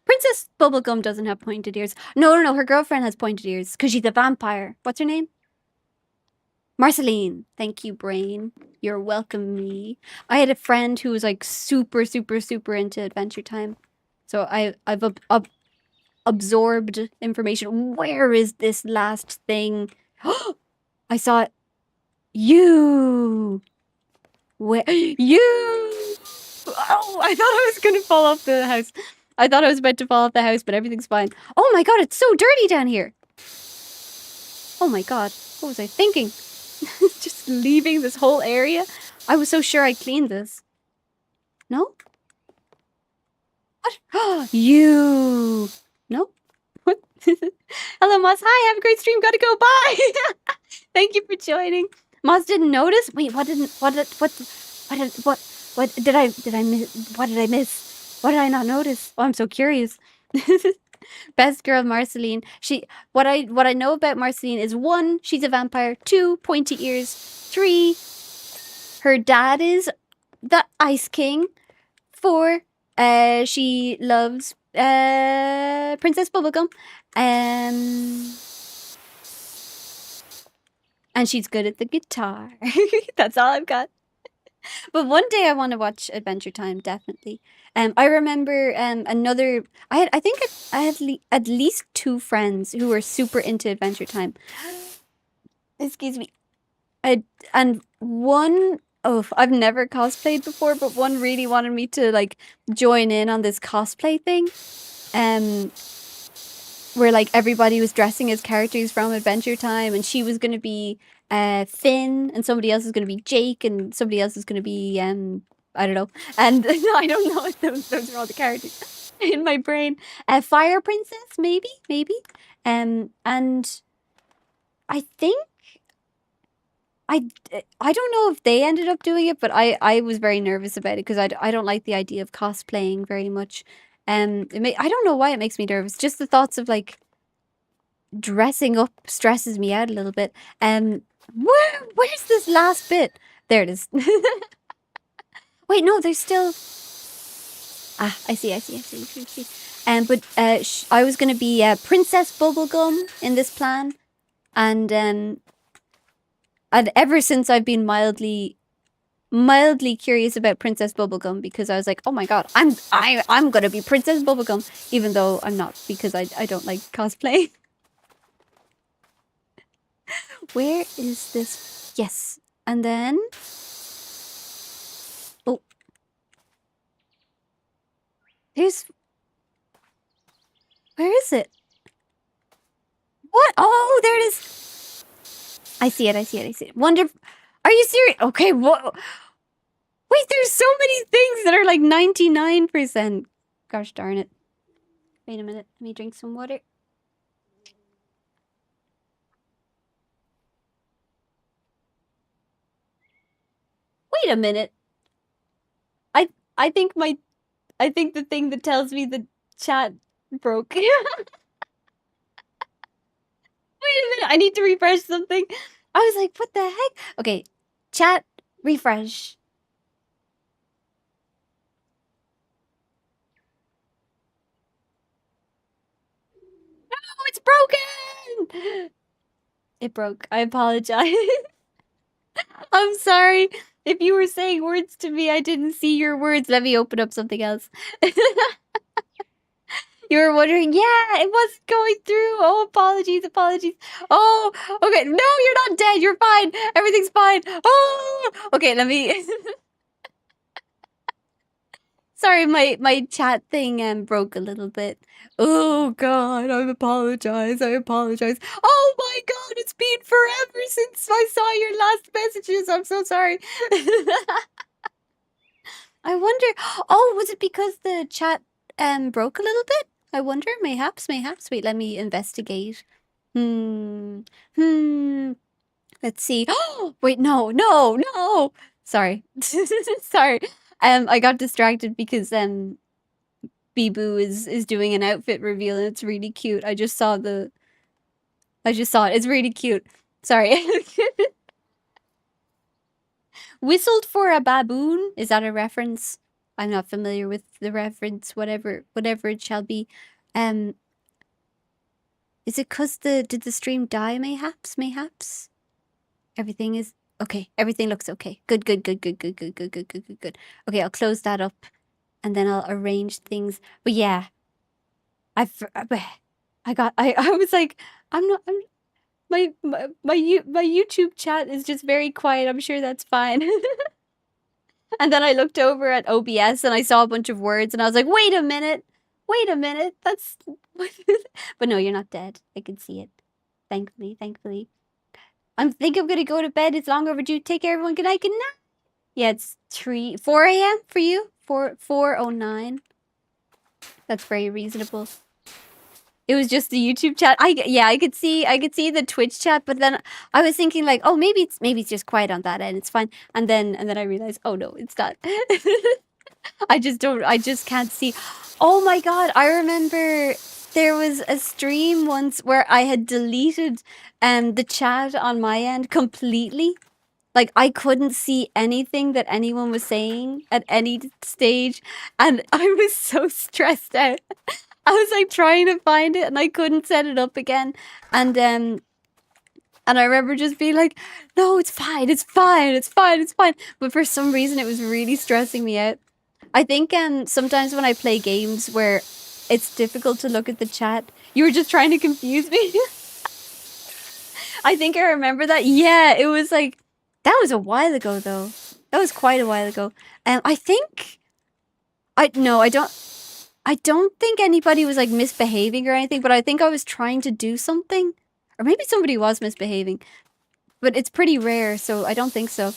Princess Bubblegum doesn't have pointed ears. No. Her girlfriend has pointed ears because she's a vampire. What's her name? Marceline. Thank you, brain. You're welcome, me. I had a friend who was like super into Adventure Time. So I've absorbed information. Where is this last thing? I saw it. You. Where? You. Oh, I thought I was gonna fall off the house. I thought I was about to fall off the house, but everything's fine. Oh my god, it's so dirty down here. Oh my god, what was I thinking? Just leaving this whole area? I was so sure I cleaned this. No? What? You. No? What? Hello, Moss. Hi, have a great stream. Gotta go. Bye. Thank you for joining. Moss didn't notice? Wait, what did I miss? What did I miss? What did I not notice? Oh, I'm so curious. Best girl, Marceline. What I know about Marceline is 1, she's a vampire. 2, pointy ears. 3, her dad is the Ice King. 4, she loves Princess Bubblegum. And she's good at the guitar. That's all I've got. But one day I want to watch Adventure Time, definitely. I remember another. I think I had at least 2 friends who were super into Adventure Time. Excuse me. And one, I've never cosplayed before, but one really wanted me to like join in on this cosplay thing. Where like everybody was dressing as characters from Adventure Time, and she was gonna be Finn, and somebody else is gonna be Jake, and somebody else is gonna be I don't know, and I don't know if those are all the characters in my brain. Fire Princess, maybe, and I think I don't know if they ended up doing it, but I was very nervous about it because I don't like the idea of cosplaying very much. I don't know why it makes me nervous. Just the thoughts of like dressing up stresses me out a little bit. Where's this last bit? There it is. Wait, no, there's still. Ah, I see. But I was gonna be Princess Bubblegum in this plan, and ever since I've been mildly curious about Princess Bubblegum because I was like, oh my god, I'm gonna be Princess Bubblegum, even though I'm not because I don't like cosplay. Where is this? Yes, and then where is it? What? Oh, there it is. I see it. Wonder. Are you serious? Okay, what? Wait, there's so many things that are like 99%. Gosh darn it. Wait a minute. Let me drink some water. Wait a minute. I think the thing that tells me the chat broke. Wait a minute. I need to refresh something. I was like, what the heck? Okay, chat, refresh. Oh, it's broken! It broke. I apologize. I'm sorry. If you were saying words to me, I didn't see your words. Let me open up something else. You were wondering, yeah, it wasn't going through. Oh, apologies, apologies. Oh, okay. No, you're not dead. You're fine. Everything's fine. Oh, okay. Let me. Sorry, my chat thing broke a little bit. Oh God, I apologize. I apologize. Oh my God, it's been forever since I saw your last messages. I'm so sorry. I wonder. Oh, was it because the chat broke a little bit? I wonder. Mayhaps. Wait, let me investigate. Hmm. Let's see. Oh, wait, no. Sorry. Sorry. I got distracted because Bibu is doing an outfit reveal and it's really cute. I just saw it. It's really cute. Sorry. Whistled for a baboon? Is that a reference? I'm not familiar with the reference, whatever it shall be. Is it cause did the stream die mayhaps? Everything is okay. Everything looks okay. Good. Okay, I'll close that up and then I'll arrange things. But yeah, I was like, my YouTube chat is just very quiet. I'm sure that's fine. And then I looked over at OBS and I saw a bunch of words and I was like, wait a minute. That's but no, you're not dead. I can see it. Thankfully. I think I'm gonna go to bed. It's long overdue. Take care, everyone. Good night. Yeah, it's 4 a.m. for you. 4:09. That's very reasonable. It was just the YouTube chat. I could see the Twitch chat, but then I was thinking like, oh, maybe it's just quiet on that end. It's fine. And then I realized, oh no, it's not. I just can't see. Oh my God, I remember there was a stream once where I had deleted the chat on my end completely. Like I couldn't see anything that anyone was saying at any stage and I was so stressed out. I was like trying to find it and I couldn't set it up again. And I remember just being like, no, it's fine. But for some reason it was really stressing me out. I think sometimes when I play games where it's difficult to look at the chat, you were just trying to confuse me. I think I remember that. Yeah, it was like, that was a while ago though. That was quite a while ago. And I don't think anybody was like misbehaving or anything, but I think I was trying to do something. Or maybe somebody was misbehaving. But it's pretty rare, so I don't think so.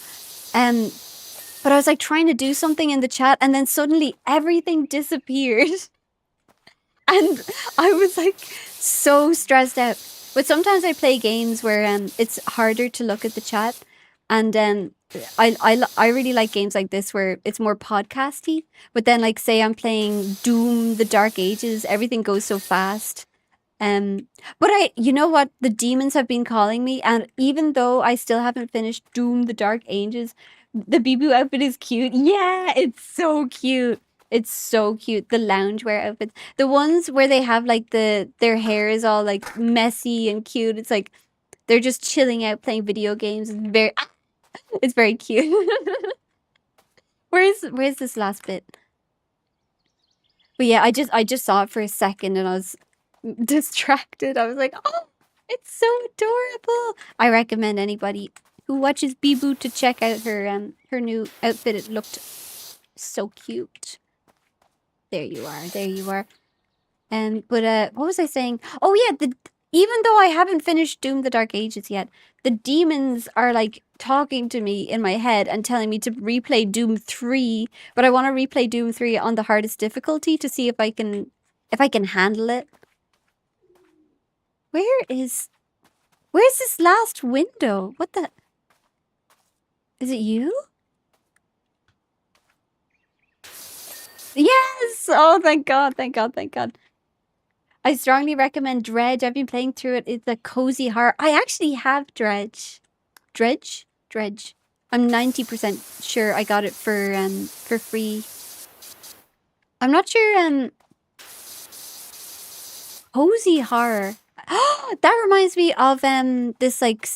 But I was like trying to do something in the chat and then suddenly everything disappeared. And I was like so stressed out. But sometimes I play games where it's harder to look at the chat. And I really like games like this where it's more podcasty. But then like say I'm playing Doom, the Dark Ages, everything goes so fast. But you know what? The demons have been calling me, and even though I still haven't finished Doom, the Dark Ages, the Bibu outfit is cute. Yeah, it's so cute. It's so cute. The loungewear outfits, the ones where they have like their hair is all like messy and cute. It's like they're just chilling out playing video games. It's very cute. Where's this last bit? But yeah, I just saw it for a second and I was distracted. I was like, oh, it's so adorable. I recommend anybody who watches Bibu to check out her new outfit. It looked so cute. There you are. But what was I saying? Oh yeah, even though I haven't finished Doom the Dark Ages yet, the demons are like talking to me in my head and telling me to replay Doom 3, but I want to replay Doom 3 on the hardest difficulty to see if I can handle it. Where's this last window? What the? Is it you? Yes! Oh, thank God. I strongly recommend Dredge. I've been playing through it. It's a cozy horror. I actually have Dredge. Dredge? Dredge. I'm 90% sure I got it for free. I'm not sure, cozy horror. That reminds me of, this, like,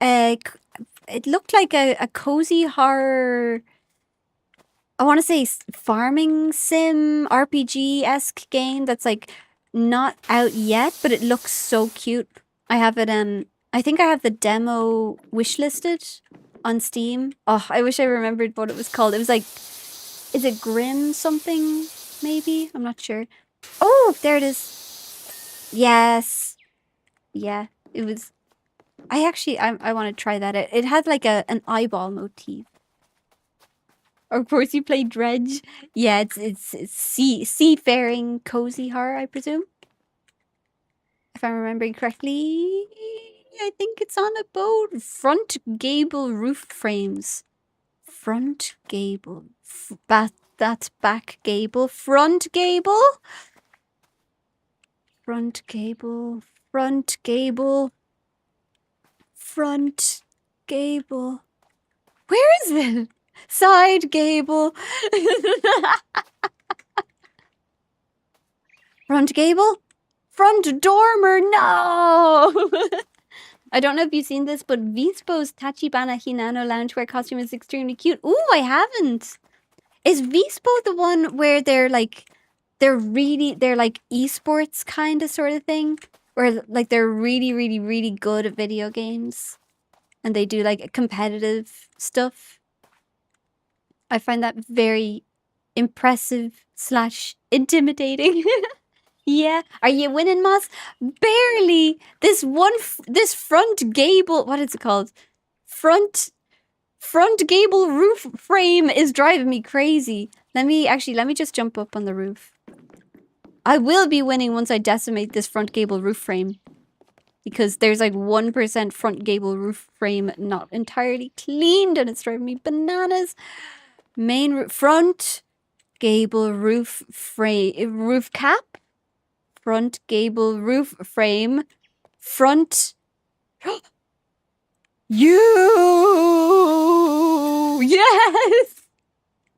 it looked like a cozy horror, I want to say farming sim RPG-esque game that's, like, not out yet, but it looks so cute. I have it, I think I have the demo wishlisted on Steam. Oh, I wish I remembered what it was called. It was like, is it Grim something, maybe? I'm not sure. Oh, there it is. Yes. Yeah, it was... I want to try that. It had like an eyeball motif. Of course you play Dredge. Yeah, it's seafaring cozy horror, I presume. If I'm remembering correctly, I think it's on a boat. Front gable roof frames. Front gable. That's back gable. Front gable. Front gable. Front gable. Front gable. Where is it? Side gable. Front gable? Front dormer, no! I don't know if you've seen this, but Vispo's Tachibana Hinano loungewear costume is extremely cute. Ooh, I haven't. Is Vispo the one where they're like esports kind of sort of thing? Where like they're really, really, really good at video games and they do like competitive stuff? I find that very impressive / intimidating. Yeah. Are you winning, Moss? Barely. This front gable, what is it called? Front gable roof frame is driving me crazy. Let me just jump up on the roof. I will be winning once I decimate this front gable roof frame. Because there's like 1% front gable roof frame not entirely cleaned and it's driving me bananas. Front gable roof frame, roof cap? Front gable roof frame. Front. You! Yes!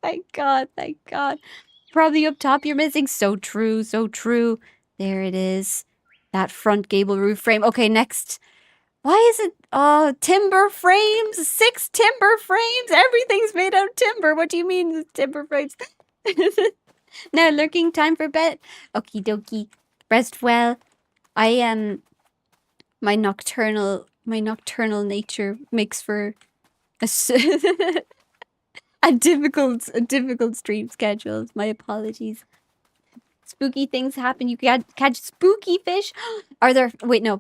Thank God, thank God. Probably up top you're missing. So true, so true. There it is. That front gable roof frame. Okay, next. Why is it? Oh, timber frames. 6 timber frames. Everything's made out of timber. What do you mean timber frames? Now lurking time for bed. Okie dokie. Rest well. I am my nocturnal nature makes for a difficult stream schedule. My apologies. Spooky things happen. You can catch spooky fish. Are there? Wait, no.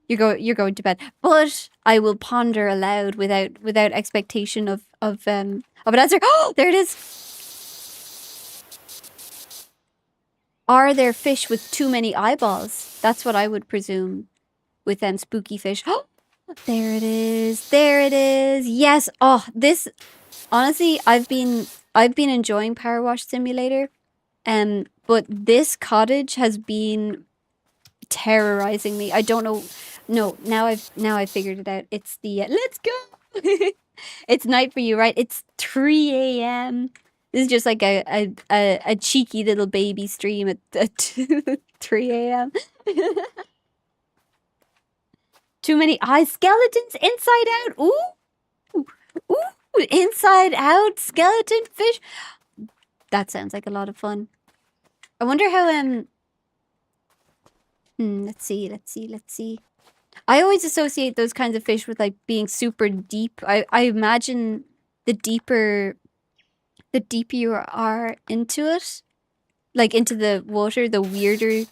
You're going to bed. But I will ponder aloud without expectation of an answer. Oh, there it is. Are there fish with too many eyeballs? That's what I would presume with spooky fish. Oh, there it is. There it is. Yes. Oh, this honestly, I've been enjoying PowerWash Simulator. But this cottage has been terrorizing me. I don't know. No, now I've figured it out. It's the let's go. It's night for you, right? It's 3 a.m. This is just like a cheeky little baby stream at 3 a.m. Too many eyes. Skeletons inside out. Ooh. Ooh. Inside out skeleton fish. That sounds like a lot of fun. I wonder how let's see. I always associate those kinds of fish with like being super deep. I imagine the deeper you are into it, like into the water, the weirder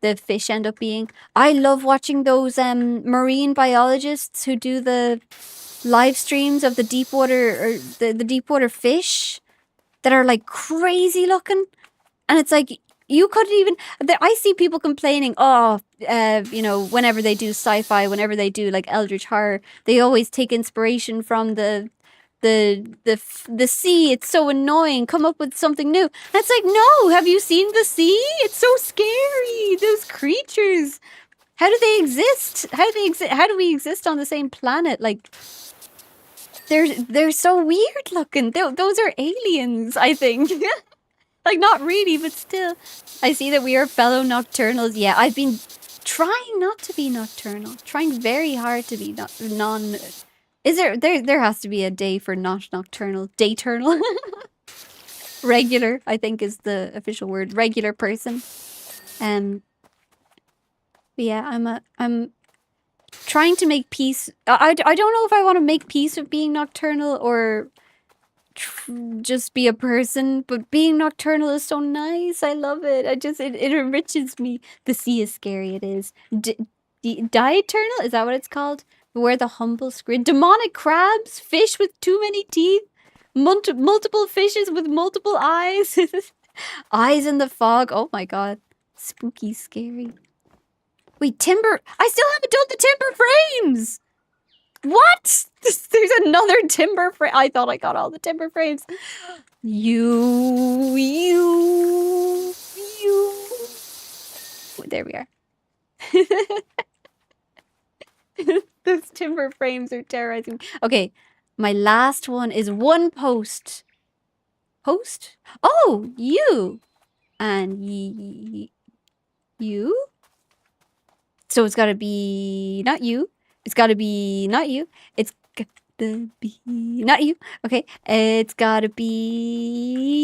the fish end up being. I love watching those marine biologists who do the live streams of the deep water or the deep water fish that are like crazy looking, and it's like you couldn't even. I see people complaining, you know, whenever they do sci-fi, whenever they do like eldritch horror, they always take inspiration from the sea. It's so annoying. Come up with something new. And it's like, no, have you seen the sea? It's so scary. Those creatures. How do they exist? How do they exist? How do we exist on the same planet? Like, they're so weird looking. Those are aliens, I think. Like, not really, but still. I see that we are fellow nocturnals. Yeah, I've been trying not to be nocturnal. Trying very hard to be non... Is there has to be a day for not nocturnal. Dayturnal? Regular, I think, is the official word. Regular person. But yeah, I'm trying to make peace. I don't know if I want to make peace with being nocturnal or just be a person, but being nocturnal is so nice. I love it. It enriches me. The sea is scary. It is. Dieternal? Is that what it's called? Where the humble squid. Demonic crabs? Fish with too many teeth? Multiple fishes with multiple eyes? Eyes in the fog. Oh my god. Spooky, scary. Wait, timber. I still haven't done the timber frames. What? There's another timber frame. I thought I got all the timber frames. You. There we are. Those timber frames are terrorizing me. Okay, my last one is one post. Post? Oh, you. And you? So it's gotta be not you. It's gotta be not you. It's gotta be not you. Okay. It's gotta be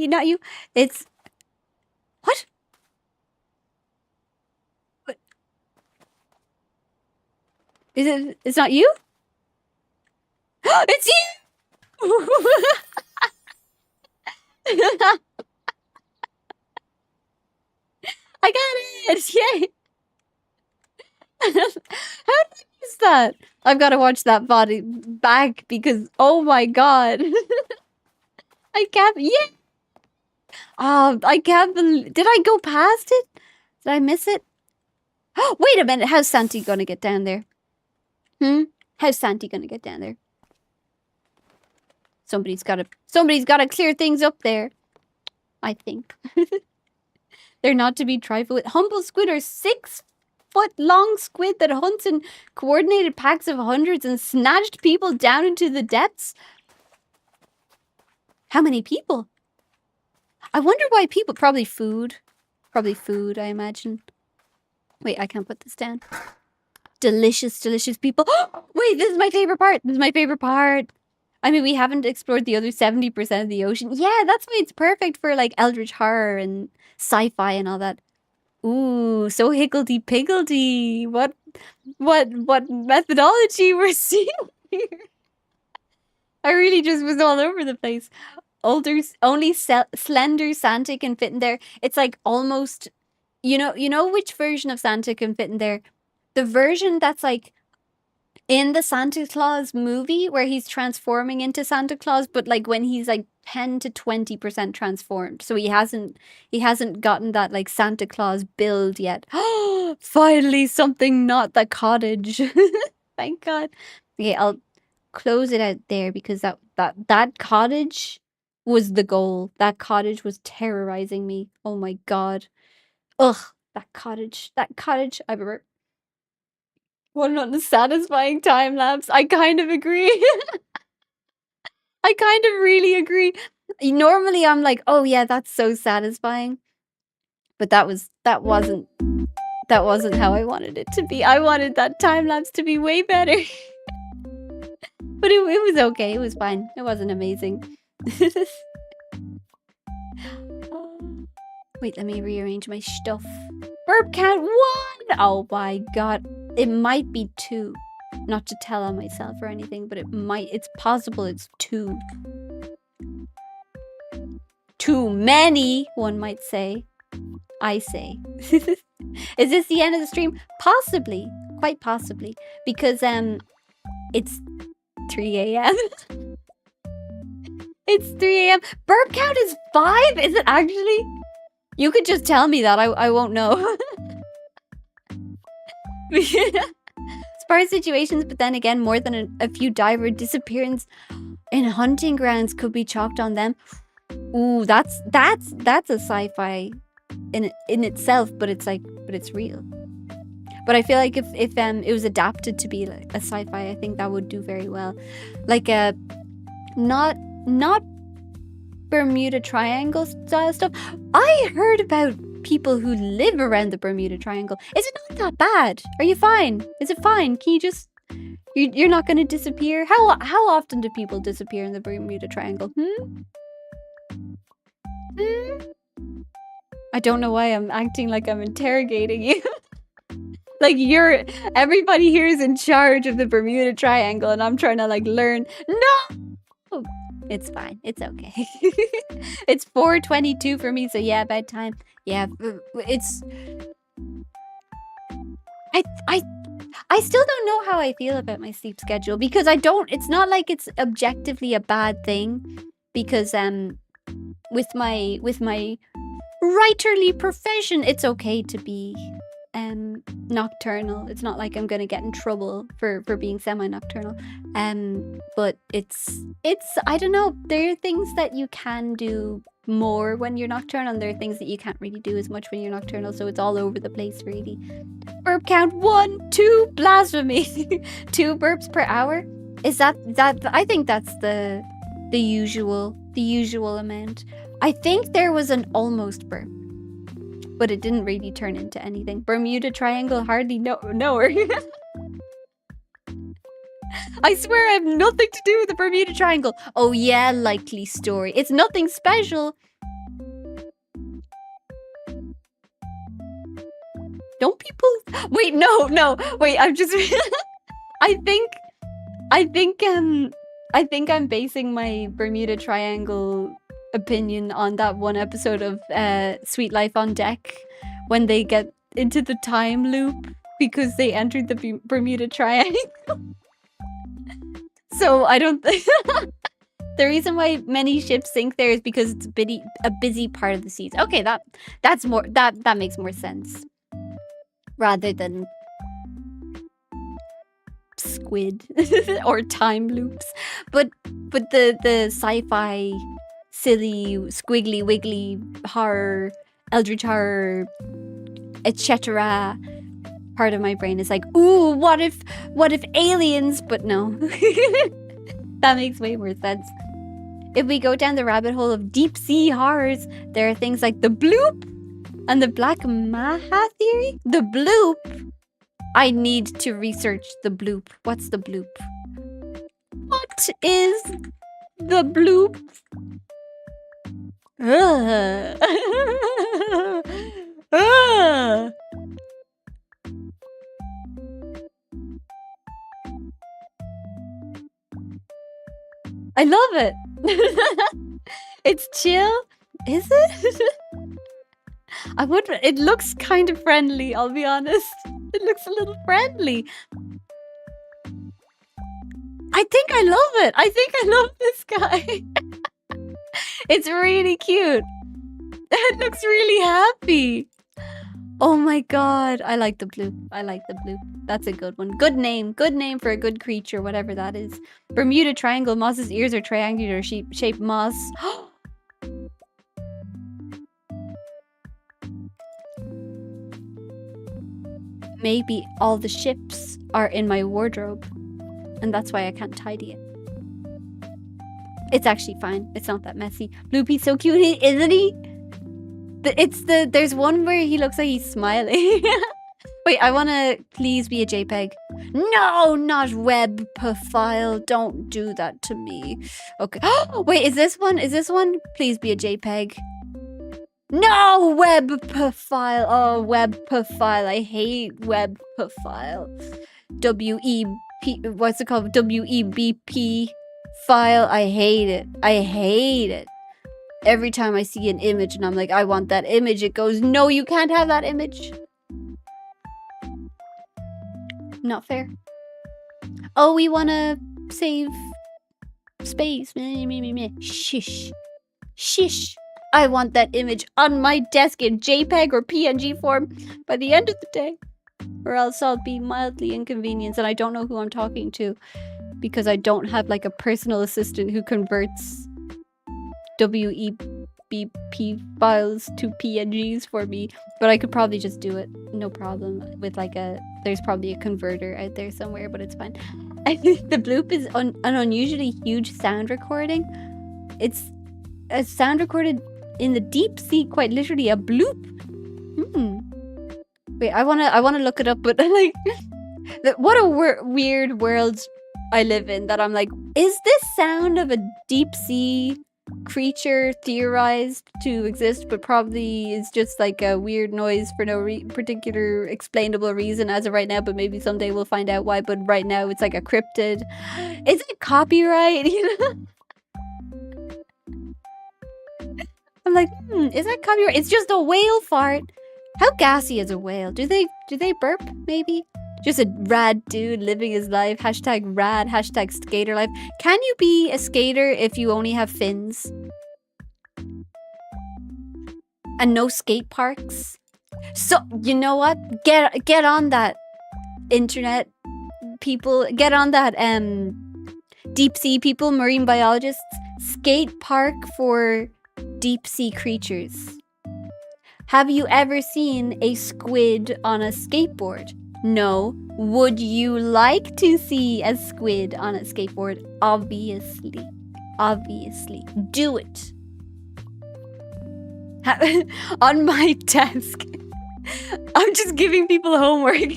not you. It's... What? What? Is it... It's not you? It's you! I got it! Yay! How did I miss that? I've got to watch that body back because, oh my god. I can't, yeah! Oh, I can't believe, did I go past it? Did I miss it? Oh, wait a minute, how's Santi gonna get down there? How's Santi gonna get down there? Somebody's gotta clear things up there. I think. They're not to be trifled with. Humble squid are 6-foot-long squid that hunts in coordinated packs of hundreds and snatched people down into the depths. How many people? I wonder why people... Probably food. Probably food, I imagine. Wait, I can't put this down. Delicious, delicious people. Wait, this is my favorite part. This is my favorite part. I mean, we haven't explored the other 70% of the ocean. Yeah, that's why it's perfect for, like, eldritch horror and sci-fi and all that. Ooh, so higgledy-piggledy. What methodology we're seeing here? I really just was all over the place. Only slender Santa can fit in there. It's like almost... You know which version of Santa can fit in there? The version that's like in the Santa Claus movie where he's transforming into Santa Claus, but like when he's like 10 to 20% transformed. So he hasn't gotten that like Santa Claus build yet. Finally something not the cottage. Thank God. Okay, I'll close it out there because that cottage was the goal. That cottage was terrorizing me. Oh my God. Ugh, that cottage. What an unsatisfying time lapse. I kind of agree. I kind of really agree. Normally I'm like, oh yeah, that's so satisfying. But that wasn't how I wanted it to be. I wanted that time lapse to be way better. But it was okay. It was fine. It wasn't amazing. Wait, let me rearrange my stuff. Burp count 1! Oh my God. It might be 2. Not to tell on myself or anything, but it's possible it's 2. Too many, one might say. I say. Is this the end of the stream? Possibly. Quite possibly. Because, it's 3 a.m. It's 3 a.m. Burp count is 5? Is it actually? You could just tell me that. I won't know. Sparse situations, but then again, more than a few diver disappearance in hunting grounds could be chalked on them. Ooh, that's a sci-fi in itself, but it's real. But I feel like if it was adapted to be like a sci-fi, I think that would do very well. Like a not Bermuda Triangle style stuff. I heard about people who live around the Bermuda Triangle. Is it not that bad? Are you fine? Is it fine? Can you just... You're not going to disappear? How often do people disappear in the Bermuda Triangle? I don't know why I'm acting like I'm interrogating you. Like everybody here is in charge of the Bermuda Triangle and I'm trying to like learn. No! It's fine. It's okay. It's 4:22 for me, so yeah, bedtime. Yeah, it's... I still don't know how I feel about my sleep schedule because it's not like it's objectively a bad thing because with my writerly profession, it's okay to be nocturnal. It's not like I'm gonna get in trouble for being semi-nocturnal. But it's I don't know, there are things that you can do more when you're nocturnal and there are things that you can't really do as much when you're nocturnal, so it's all over the place really. Burp count 1, 2, blasphemy. 2 burps per hour? Is that I think that's the usual amount. I think there was an almost burp, but it didn't really turn into anything. Bermuda Triangle, hardly know her. I swear I have nothing to do with the Bermuda Triangle. Oh yeah, likely story. It's nothing special. Don't people... Wait, no. Wait, I'm just... I think I'm basing my Bermuda Triangle opinion on that one episode of Sweet Life on Deck when they get into the time loop because they entered the Bermuda Triangle. So I don't think the reason why many ships sink there is because it's a busy part of the seas. Okay, that makes more sense rather than squid or time loops. But the sci-fi silly squiggly wiggly horror, eldritch horror, etc. part of my brain is like, ooh, what if aliens? But no. That makes way more sense. If we go down the rabbit hole of deep sea horrors, there are things like the bloop and the Black Maha theory. The bloop. I need to research the bloop. What's the bloop? What is the bloop? I love it. It's chill. Is it? It looks kind of friendly, I'll be honest. It looks a little friendly. I think I love it. I think I love this guy. It's really cute. It looks really happy. Oh my god. I like the bloop. I like the bloop. That's a good one. Good name. Good name for a good creature, whatever that is. Bermuda Triangle. Moss's ears are triangular shaped moss. Maybe all the ships are in my wardrobe. And that's why I can't tidy it. It's actually fine. It's not that messy. Bloopy's so cute, isn't he? There's one where he looks like he's smiling. Wait, I want to please be a JPEG. No, not web profile. Don't do that to me. Okay. Wait, is this one? Is this one? Please be a JPEG. No, web profile. Oh, web profile. I hate web profile. W-E-P, what's it called? W-E-B-P file. I hate it. I hate it. Every time I see an image and I'm like, I want that image, it goes, no, you can't have that image. Not fair. Oh, we want to save space. Shish. Shish. I want that image on my desk in JPEG or PNG form by the end of the day. Or else I'll be mildly inconvenienced and I don't know who I'm talking to because I don't have like a personal assistant who converts BP files to PNGs for me, but I could probably just do it, no problem, with like there's probably a converter out there somewhere, but it's fine. The bloop is an unusually huge sound recording. It's a sound recorded in the deep sea, quite literally a bloop. Wait, I wanna look it up, but like, what a weird world I live in that I'm like, is this sound of a deep sea creature theorized to exist, but probably is just like a weird noise for no particular explainable reason as of right now, but maybe someday we'll find out why, but right now it's like a cryptid. Is it copyright? You know? I'm like, is that copyright? It's just a whale fart. How gassy is a whale? Do they burp, maybe? Just a rad dude living his life. Hashtag rad, hashtag skater life. Can you be a skater if you only have fins? And no skate parks? So, you know what? Get on that, internet people. Get on that, deep sea people, marine biologists. Skate park for deep sea creatures. Have you ever seen a squid on a skateboard? No. Would you like to see a squid on a skateboard? Obviously. Obviously. Do it. On my desk. I'm just giving people homework.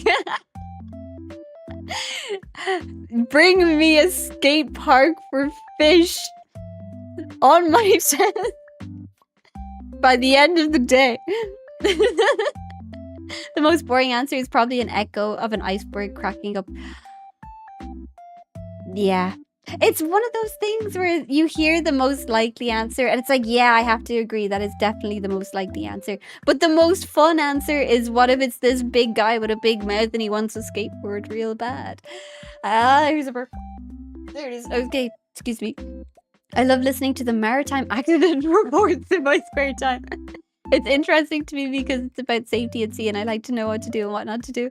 Bring me a skate park for fish on my desk by the end of the day. The most boring answer is probably an echo of an iceberg cracking up. Yeah. It's one of those things where you hear the most likely answer and it's like, yeah, I have to agree. That is definitely the most likely answer. But the most fun answer is, what if it's this big guy with a big mouth and he wants a skateboard real bad? Here's a burp. There it is. Okay, excuse me. I love listening to the maritime accident reports in my spare time. It's interesting to me because it's about safety at sea and I like to know what to do and what not to do.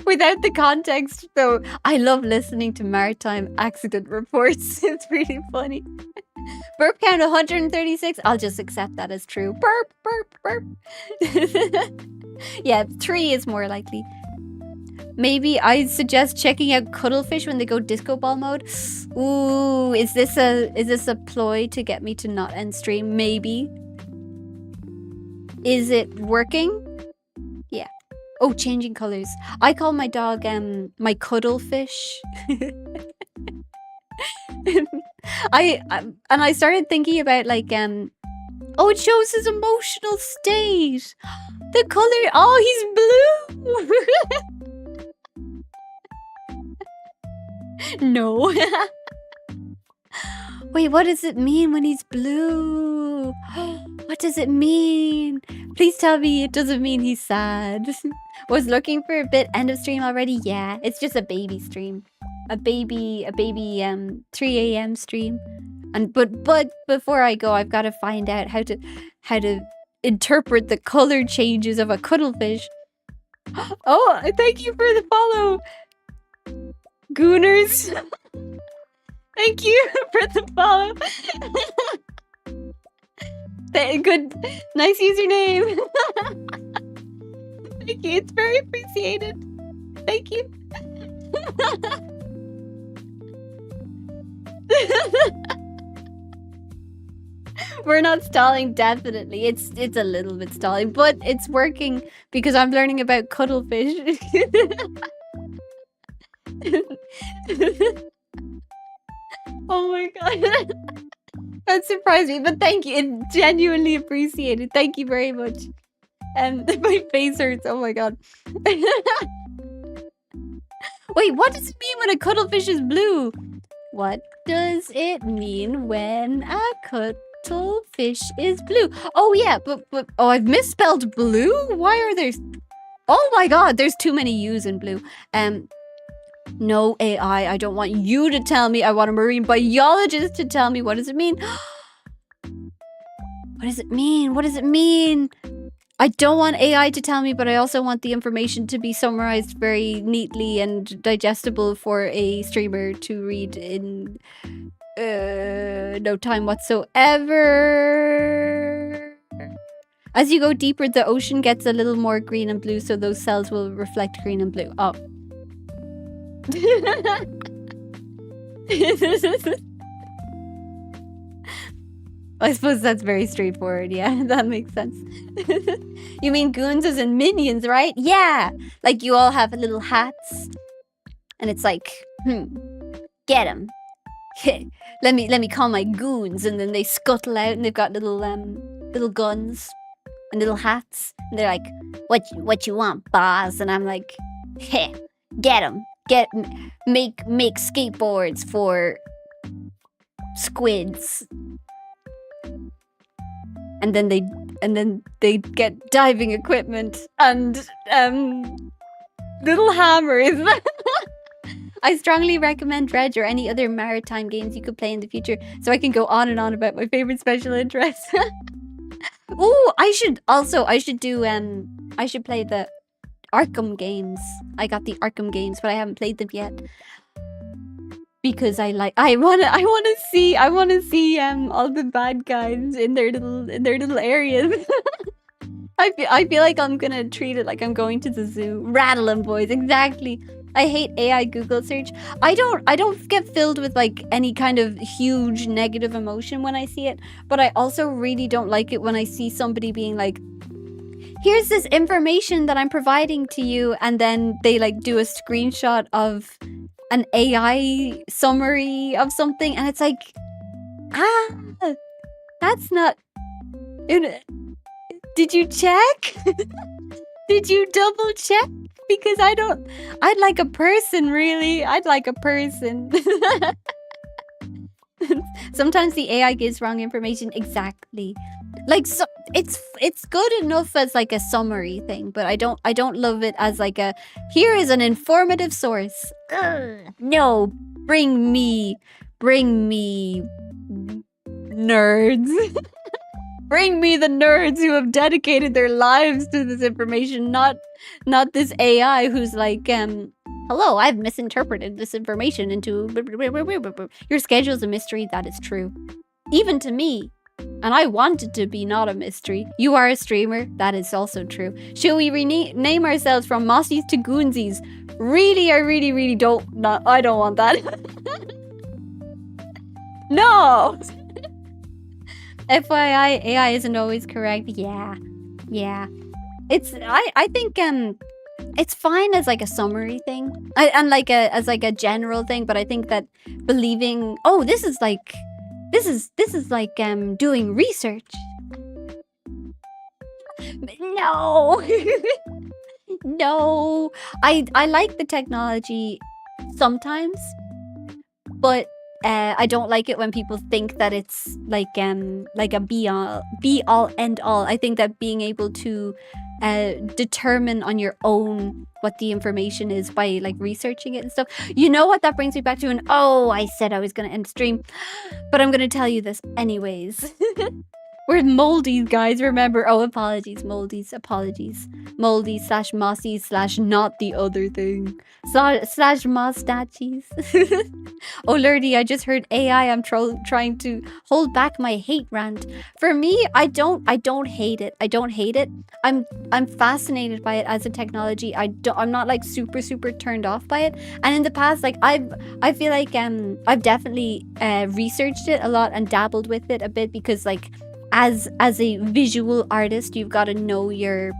Without the context, though, I love listening to maritime accident reports. It's really funny. Burp count 136. I'll just accept that as true. Burp, burp, burp. Yeah, 3 is more likely. Maybe I suggest checking out cuttlefish when they go disco ball mode. Ooh, is this a ploy to get me to not end stream? Maybe. Is it working? Yeah. Oh, changing colors. I call my dog my cuddlefish. I started thinking about like oh, it shows his emotional state. The color. Oh, he's blue. No. Wait, what does it mean when he's blue? What does it mean? Please tell me it doesn't mean he's sad. Was looking for a bit. End of stream already? Yeah, it's just a baby stream. A baby 3 a.m. stream. And but before I go, I've got to find out how to interpret the color changes of a cuttlefish. Oh, thank you for the follow, Gooners. Thank you for the follow. Good, nice username. Thank you, it's very appreciated. Thank you. We're not stalling, definitely. It's a little bit stalling, but it's working because I'm learning about cuttlefish. Oh my god. That surprised me, but thank you. It's genuinely appreciated. Thank you very much. My face hurts. Oh my god. Wait, what does it mean when a cuttlefish is blue? What does it mean when a cuttlefish is blue? Oh yeah, but oh, I've misspelled blue? Why are there... Oh my god, there's too many U's in blue. No AI, I don't want you to tell me. I want a marine biologist to tell me. What does it mean? What does it mean? What does it mean? I don't want AI to tell me, but I also want the information to be summarized very neatly and digestible for a streamer to read in No time whatsoever. As you go deeper, the ocean gets a little more green and blue, so those cells will reflect green and blue. Oh. I suppose that's very straightforward. Yeah, that makes sense. You mean goons as in minions, right? Yeah. Like you all have little hats. And it's like, get them. let me call my goons, and then they scuttle out and they've got little guns and little hats, and they're like, what you want, boss? And I'm like, hey, get them. Make skateboards for squids. And then they get diving equipment and little hammers. I strongly recommend Dredge or any other maritime games you could play in the future, so I can go on and on about my favorite special interests. Ooh, I should play the Arkham games. I got the Arkham games, but I haven't played them yet. Because I wanna see all the bad guys in their little areas. I feel like I'm gonna treat it like I'm going to the zoo. Rattle 'em, boys. Exactly. I hate AI Google search. I don't get filled with like any kind of huge negative emotion when I see it, but I also really don't like it when I see somebody being like, here's this information that I'm providing to you, and then they like do a screenshot of an AI summary of something, and it's like, that's not... Did you check? Did you double check? Because I'd like a person, really. I'd like a person. Sometimes the AI gives wrong information. Exactly. Like, so it's good enough as like a summary thing, but I don't love it as like a, here is an informative source. No, bring me nerds. Bring me the nerds who have dedicated their lives to this information, not this AI who's like, hello, I've misinterpreted this information into... Your schedule's a mystery, that is true. Even to me. And I want it to be not a mystery. You are a streamer, that is also true. Shall we rename ourselves from Mossies to Goonsies? Really, I really don't... I don't want that. No! FYI, AI isn't always correct. Yeah. I think it's fine as like a summary thing, and like as like a general thing. But I think that believing, oh, this is like doing research. No, no. I like the technology sometimes, but I don't like it when people think that it's like a be all end all. I think that being able to determine on your own what the information is by like researching it and stuff. You know what that brings me back to? And I said I was gonna end stream, but I'm gonna tell you this anyways. We're moldies, guys, remember. Oh, apologies, moldies, apologies. Moldies / mossies / not the other thing. / mustachies. Oh, Lurdy, I just heard AI. I'm trying to hold back my hate rant. For me, I don't hate it. I don't hate it. I'm fascinated by it as a technology. I'm not like super turned off by it. And in the past, like I feel like I've definitely researched it a lot and dabbled with it a bit, because like as a visual artist, you've got to know your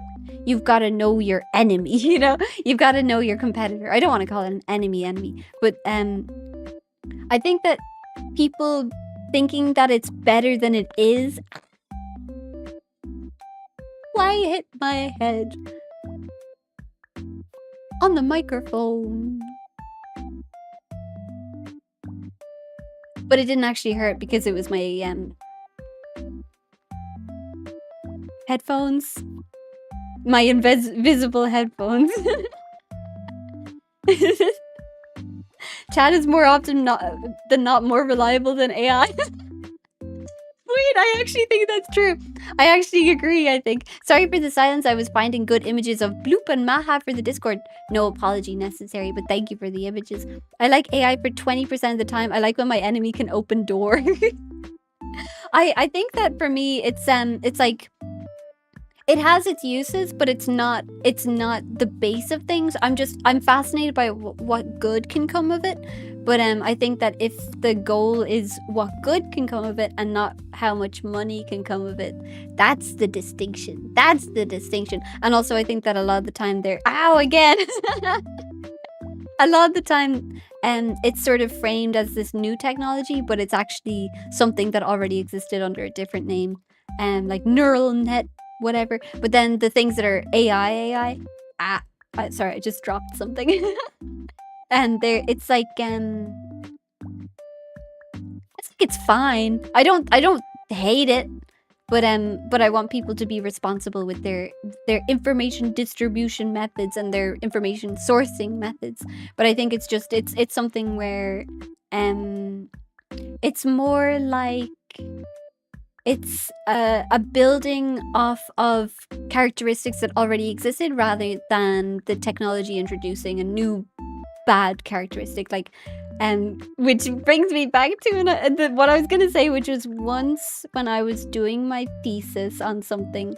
enemy, you know? You've got to know your competitor. I don't want to call it an enemy, but I think that people thinking that it's better than it is. Why hit my head on the microphone? But it didn't actually hurt because it was my headphones. My invisible headphones. Chat is more often than not more reliable than AI. Wait right. I actually think that's true. I actually agree, I think. Sorry for the silence. I was finding good images of Bloop and Maha for the Discord. No apology necessary, but thank you for the images. I like AI for 20% of the time. I like when my enemy can open door. I think that for me, it's like, it has its uses, but it's not the base of things. I'm fascinated by what good can come of it. But I think that if the goal is what good can come of it and not how much money can come of it, that's the distinction. That's the distinction. And also I think that a lot of the time ow, again! A lot of the time, it's sort of framed as this new technology, but it's actually something that already existed under a different name. Like neural net, whatever. But then the things that are AI, sorry, I just dropped something. And it's like it's fine. I don't hate it, but I want people to be responsible with their information distribution methods and their information sourcing methods. But I think it's something where it's more like it's a building off of characteristics that already existed rather than the technology introducing a new bad characteristic, like which brings me back to what I was gonna say, which was once when I was doing my thesis on something,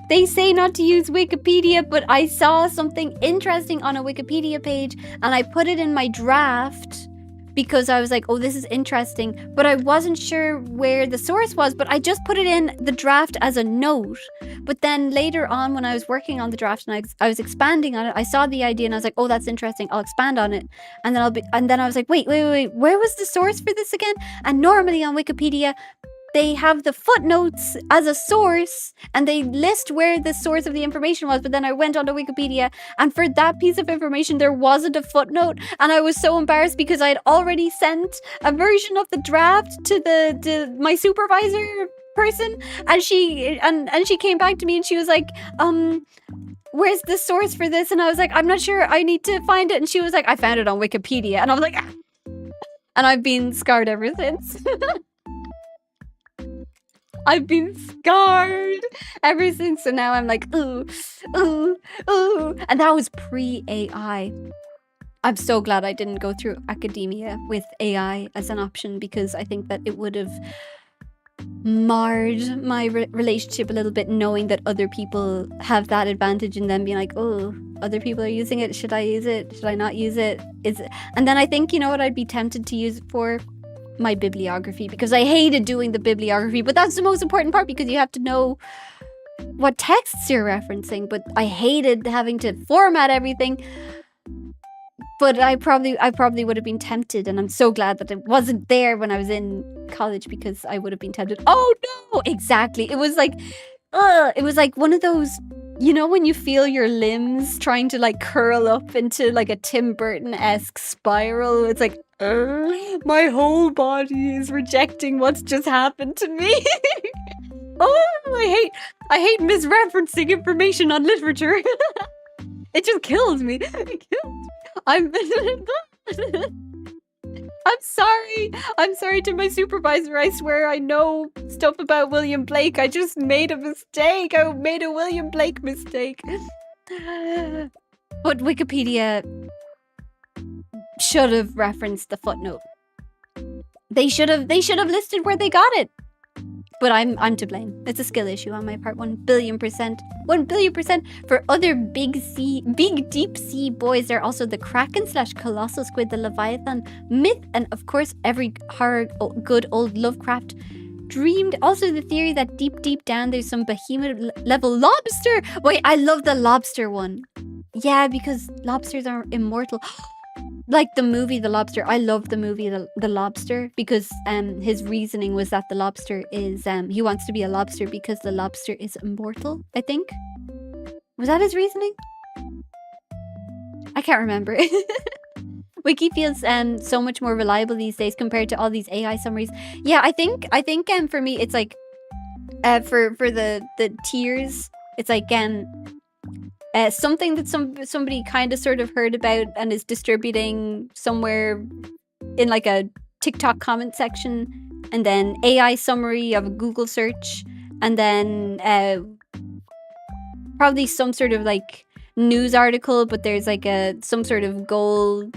they say not to use Wikipedia, but I saw something interesting on a Wikipedia page and I put it in my draft because I was like, oh, this is interesting, but I wasn't sure where the source was, but I just put it in the draft as a note. But then later on, when I was working on the draft and I was expanding on it, I saw the idea and I was like, oh, that's interesting, I'll expand on it. And then I was like, wait, where was the source for this again? And normally on Wikipedia, they have the footnotes as a source and they list where the source of the information was. But then I went onto Wikipedia and for that piece of information, there wasn't a footnote. And I was so embarrassed because I had already sent a version of the draft to my supervisor person. And she came back to me and she was like, where's the source for this? And I was like, I'm not sure, I need to find it. And she was like, I found it on Wikipedia. And I was like, ah. And I've been scarred ever since. I've been scarred ever since. So now I'm like, ooh. And that was pre-AI. I'm so glad I didn't go through academia with AI as an option because I think that it would have marred my relationship a little bit, knowing that other people have that advantage and then being like, oh, other people are using it. Should I use it? Should I not use it? And then I think, you know what I'd be tempted to use it for? My bibliography, because I hated doing the bibliography, but that's the most important part because you have to know what texts you're referencing. But I hated having to format everything. But I probably would have been tempted, and I'm so glad that it wasn't there when I was in college because I would have been tempted. Oh no, exactly. It was like one of those, you know, when you feel your limbs trying to like curl up into like a Tim Burton-esque spiral. It's like, my whole body is rejecting what's just happened to me. Oh, I hate misreferencing information on literature. It just kills me. It kills me. I'm sorry to my supervisor. I swear I know stuff about William Blake. I just made a mistake. I made a William Blake mistake. But Wikipedia should have referenced the footnote. They should have listed where they got it. But I'm to blame. It's a skill issue on my part. 1,000,000,000%. 1,000,000,000%. For other big deep sea boys, there are also the Kraken / Colossal Squid, the Leviathan, Myth, and of course every horror good old Lovecraft dreamed. Also the theory that deep down there's some behemoth level lobster. Wait, I love the lobster one. Yeah, because lobsters are immortal. Like the movie The Lobster. I love the movie The Lobster because his reasoning was that the lobster is he wants to be a lobster because the lobster is immortal, I think. Was that his reasoning? I can't remember. Wiki feels so much more reliable these days compared to all these AI summaries. Yeah, I think for me it's like for the tiers, it's like something that somebody kind of sort of heard about and is distributing somewhere in like a TikTok comment section, and then AI summary of a Google search, and then probably some sort of like news article, but there's like some sort of goal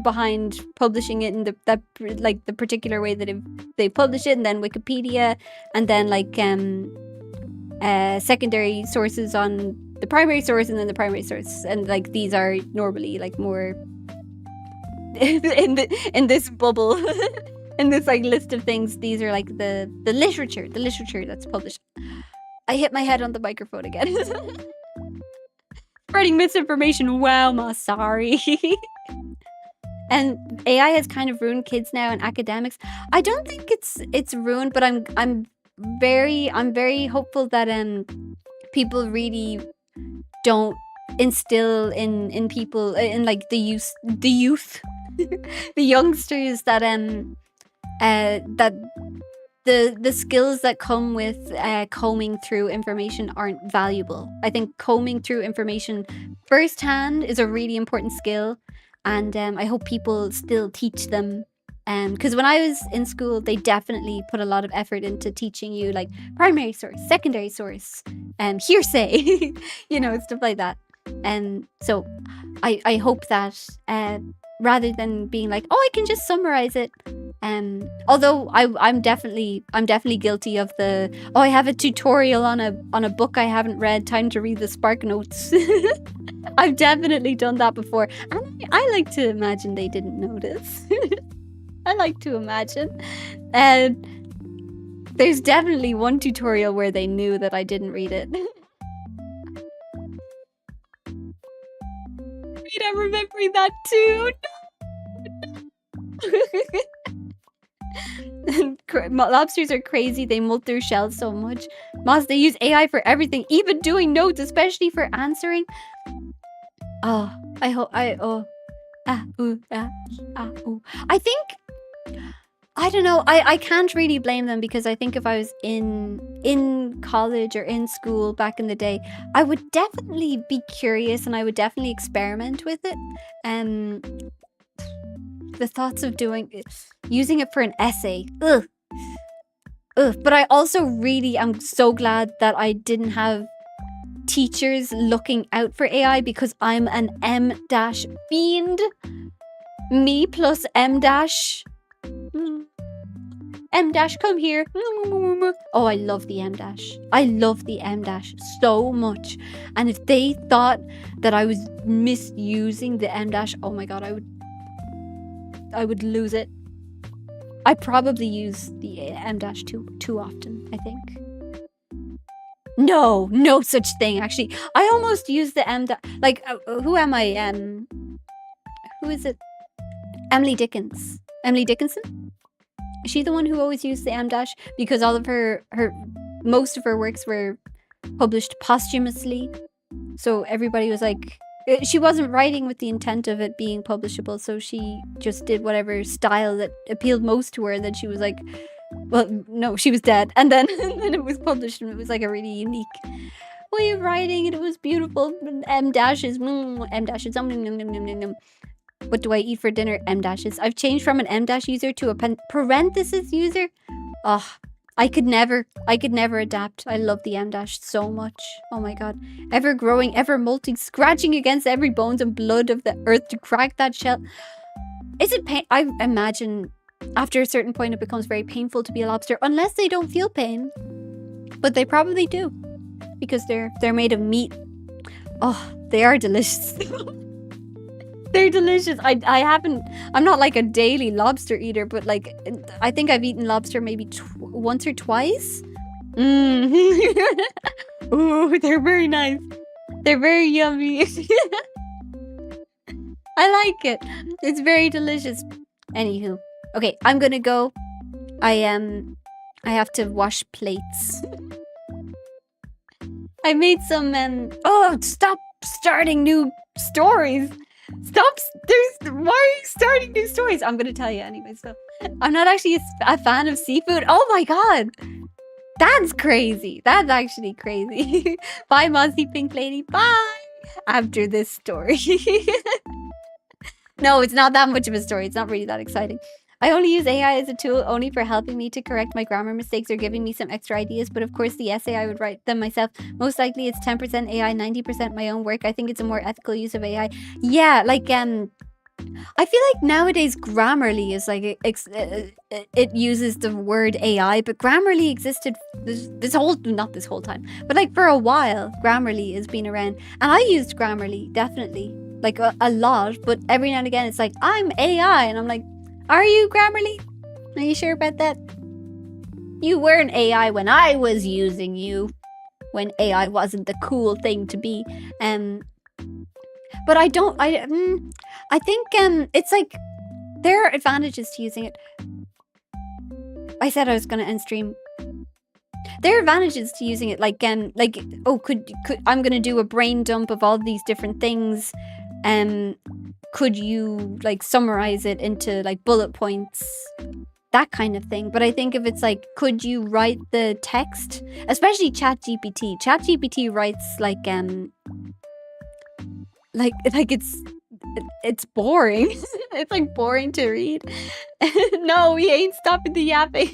behind publishing it in the particular way that they publish it, and then Wikipedia, and then like secondary sources on the primary source, and then the primary source, and like these are normally like more in this bubble in this like list of things. These are like the literature that's published. I hit my head on the microphone again. Spreading misinformation. Wow, ma, sorry. And AI has kind of ruined kids now and academics. I don't think it's ruined, but I'm very hopeful that people really don't instill in people, in like the youth the youngsters, that that the skills that come with combing through information aren't valuable. I think combing through information firsthand is a really important skill, and I hope people still teach them. Because when I was in school, they definitely put a lot of effort into teaching you like primary source, secondary source, hearsay, stuff like that. And so I hope that rather than being like, oh, I can just summarize it. Although I'm definitely guilty of I have a tutorial on a book I haven't read, time to read the Spark Notes. I've definitely done that before, and I like to imagine they didn't notice. I like to imagine. There's definitely one tutorial where they knew that I didn't read it. Wait, I'm remembering that too. No. Lobsters are crazy. They molt their shells so much. Moss, they use AI for everything, even doing notes, especially for answering. Oh, I hope I think, I don't know, I can't really blame them, because I think if I was in college or in school back in the day, I would definitely be curious and I would definitely experiment with it. The thoughts of using it for an essay. Ugh. But I also really am so glad that I didn't have teachers looking out for AI, because I'm an M-fiend. Me plus M-. M-, come here. Oh, I love the M-. I love the M- so much. And if they thought that I was misusing the M-, oh my god, I would lose it. I probably use the M- too often, I think. No such thing, actually. I almost use the M-. Like, who am I? Who is it? Emily Dickinson? Is she the one who always used the M-? Because all of most of her works were published posthumously. So everybody was like, she wasn't writing with the intent of it being publishable, so she just did whatever style that appealed most to her, and then she was like, well, no, she was dead, and then it was published, and it was like a really unique way of writing, and it was beautiful. M-dashes, M-dashes, what do I eat for dinner? M-dashes. I've changed from an M- user to a parenthesis user. Oh, I could never adapt. I love the M- so much. Oh my god. Ever growing, ever molting, scratching against every bones and blood of the earth to crack that shell. Is it pain? I imagine after a certain point it becomes very painful to be a lobster, unless they don't feel pain. But they probably do, because they're made of meat. Oh, they are delicious. They're delicious. I'm not like a daily lobster eater, but like, I think I've eaten lobster maybe once or twice. Ooh, they're very nice. They're very yummy. I like it. It's very delicious. Anywho. Okay, I'm gonna go. I have to wash plates. I made some, oh, stop starting new stories. Why are you starting new stories? I'm gonna tell you anyway, so. I'm not actually a fan of seafood. Oh my god! That's crazy. That's actually crazy. Bye, Mossy Pink Lady. Bye! After this story. No, it's not that much of a story. It's not really that exciting. I only use AI as a tool only for helping me to correct my grammar mistakes or giving me some extra ideas, but of course the essay I would write them myself. Most likely it's 10% AI, 90% my own work. I think it's a more ethical use of AI. Yeah, like I feel like nowadays Grammarly is like it uses the word AI, but Grammarly existed not this whole time, but like for a while Grammarly has been around, and I used Grammarly definitely like a lot, but every now and again it's like I'm AI, and I'm like, are you Grammarly? Are you sure about that? You weren't AI when I was using you, when AI wasn't the cool thing to be. But I think it's like there are advantages to using it. I said I was gonna end stream. There are advantages to using it, like oh, could I'm gonna do a brain dump of all these different things. Could you like summarize it into like bullet points, that kind of thing? But I think if it's like, could you write the text, especially ChatGPT? ChatGPT writes like it's boring. It's like boring to read. No, we ain't stopping the yapping.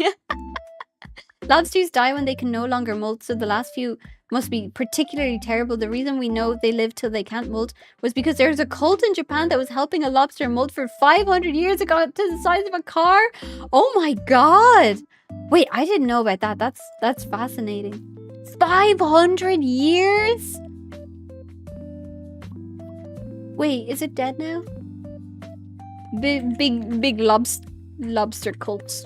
Lobsters die when they can no longer molt, so the last few must be particularly terrible. The reason we know they live till they can't molt was because there's a cult in Japan that was helping a lobster molt for 500 years ago to the size of a car. Oh my god. Wait, I didn't know about that. That's fascinating. 500 years? Wait, is it dead now? Big lobster cults.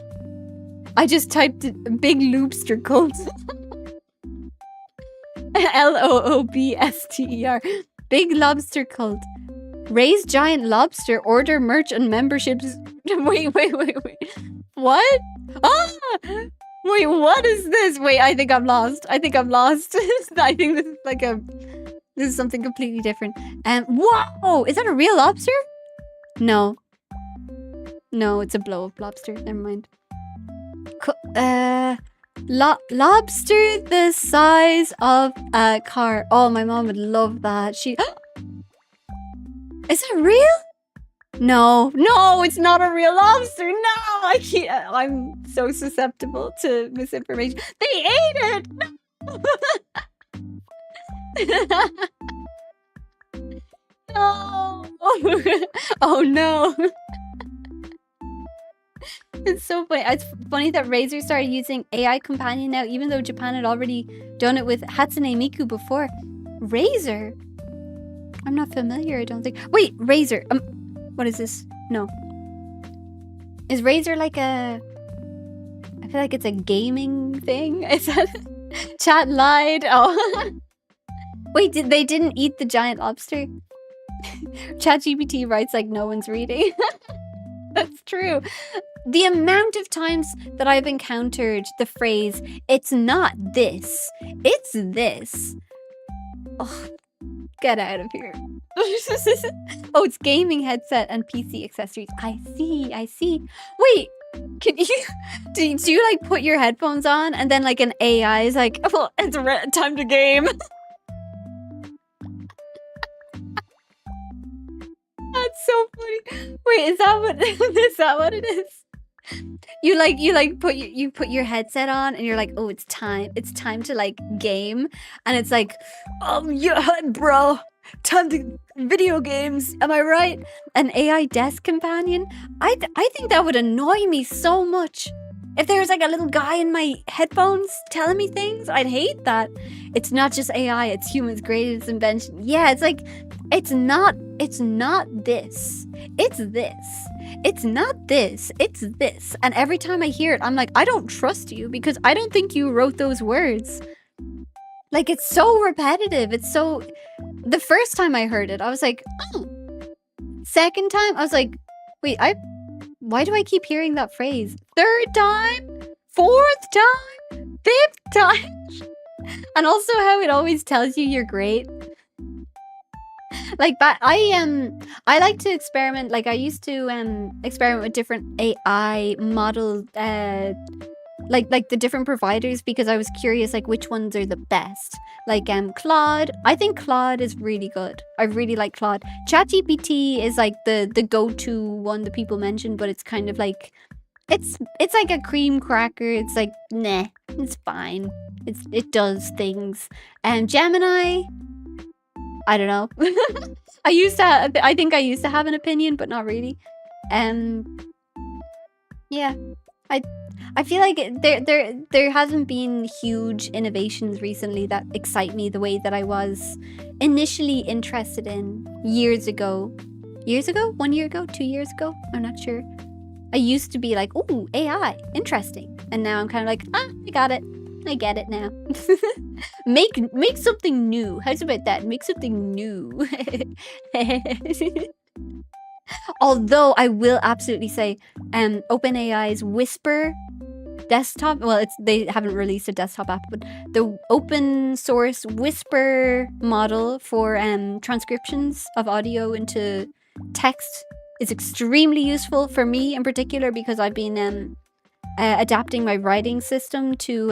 I just typed big loobster cult. LOOBSTER. Big lobster cult. Raise giant lobster. Order merch and memberships. Wait. What? Ah! Wait, what is this? Wait, I think I'm lost. I think this is like this is something completely different. Whoa! Is that a real lobster? No. No, it's a blow-up lobster. Never mind. Lobster the size of a car. Oh, my mom would love that. Is it real? No, it's not a real lobster. No, I can't. I'm so susceptible to misinformation. They ate it. No. Oh no. It's so funny. It's funny that Razer started using AI companion now, even though Japan had already done it with Hatsune Miku before. Razer? I'm not familiar, I don't think. Wait, Razer. What is this? No. Is Razer like a... I feel like it's a gaming thing. Is that... Chat lied. Oh. Wait, they didn't eat the giant lobster? ChatGPT writes like no one's reading. That's true. The amount of times that I've encountered the phrase, it's not this, it's this. Oh, get out of here. Oh, it's gaming headset and PC accessories. I see. Wait, can you, do you like put your headphones on and then like an AI is like, well, it's time to game. That's so funny. Wait, is that what it is? You put your headset on and you're like, oh, it's time to like game, and it's like, oh yeah, bro, time to video games, am I right? An AI desk companion? I think that would annoy me so much. If there was like a little guy in my headphones telling me things, I'd hate that. It's not just AI, it's humans' greatest invention. Yeah, it's like, it's not this. It's this. It's not this. It's this. And every time I hear it, I'm like, I don't trust you because I don't think you wrote those words. Like, it's so repetitive. It's so... The first time I heard it, I was like, oh. Second time, I was like, wait, why do I keep hearing that phrase? Third time? Fourth time? Fifth time? And also how it always tells you you're great. Like, but I like to experiment. Like, I used to experiment with different AI model like the different providers, because I was curious like which ones are the best. Like Claude, I think Claude is really good. I really like Claude. ChatGPT is like the go-to one that people mention, but it's kind of like it's like a cream cracker. It's like, nah, it's fine. It does things. And Gemini, I don't know. I think I used to have an opinion, but not really. Yeah. I feel like there hasn't been huge innovations recently that excite me the way that I was initially interested in years ago. Years ago? 1 year ago? 2 years ago? I'm not sure. I used to be like, ooh, AI, interesting. And now I'm kind of like, I got it. I get it now. Make something new. How's about that? Make something new. Although I will absolutely say, OpenAI's Whisper desktop, well, they haven't released a desktop app, but the open source Whisper model for transcriptions of audio into text is extremely useful for me in particular, because I've been adapting my writing system to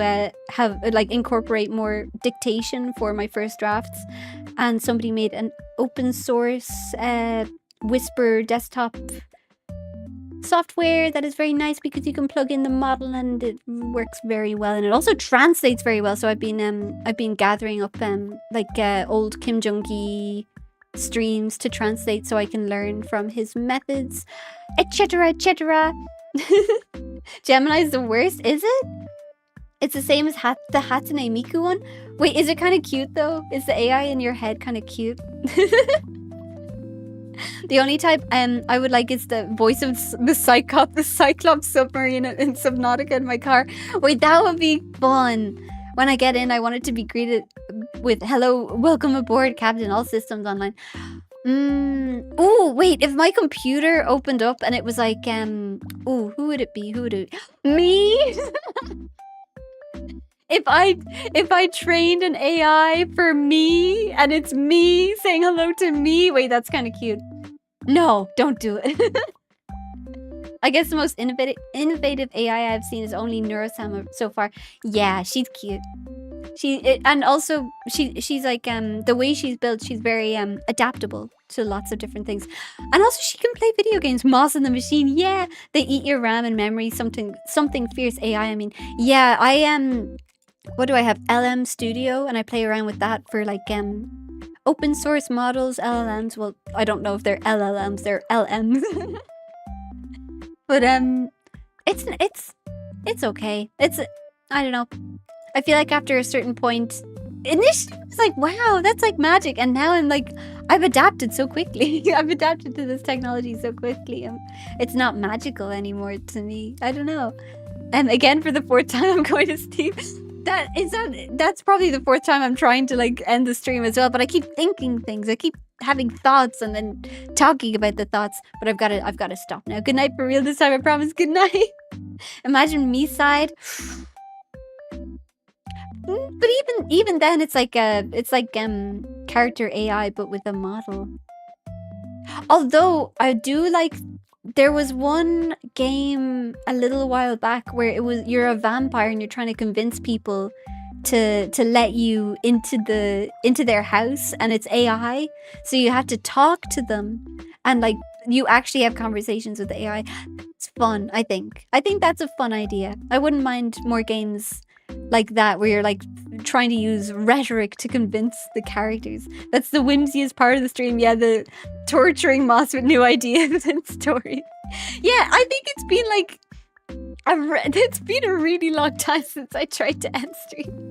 have incorporate more dictation for my first drafts, and somebody made an open source Whisper desktop software that is very nice, because you can plug in the model and it works very well, and it also translates very well. So I've been gathering up old Kim Jong-gi streams to translate so I can learn from his methods, etc, etc. Gemini is the worst, is it? It's the same as the Hatsune Miku one? Wait, is it kind of cute though? Is the AI in your head kind of cute? The only type I would like is the voice of the Cyclops submarine in Subnautica in my car. Wait, that would be fun. When I get in, I want it to be greeted with, hello, welcome aboard, Captain, all systems online. Oh, wait, if my computer opened up and it was like, who would it be? Me? If I trained an AI for me, and it's me saying hello to me, wait, that's kind of cute. No, don't do it. I guess the most innovative AI I've seen is only Neurosama so far. Yeah, she's cute. And also she's like the way she's built, she's very adaptable to lots of different things. And also she can play video games. Moss in the Machine, yeah, they eat your RAM and memory. Something fierce AI. I mean, yeah, I am. What do I have? LM Studio, and I play around with that for like open source models, LLMs. Well, I don't know if they're LLMs, they're LMs. But it's okay. I don't know. I feel like after a certain point, initially it's like, wow, that's like magic, and now I'm like, I've adapted so quickly. I've adapted to this technology so quickly. It's not magical anymore to me. I don't know. And again, for the 4th time, I'm going to Steve. That's probably the 4th time I'm trying to like end the stream as well. But I keep thinking things. I keep having thoughts and then talking about the thoughts. But I've got to stop now. Good night for real this time. I promise. Good night. Imagine me side. But even then, it's like character AI, but with a model. Although I do like, there was one game a little while back where you're a vampire and you're trying to convince people to let you into their house, and it's AI, so you have to talk to them, and like you actually have conversations with the AI. It's fun. I think that's a fun idea. I wouldn't mind more games like that where you're like trying to use rhetoric to convince the characters. That's the whimsiest part of the stream. Yeah, the torturing Moss with new ideas and stories. Yeah, I think it's been like it's been a really long time since I tried to end stream.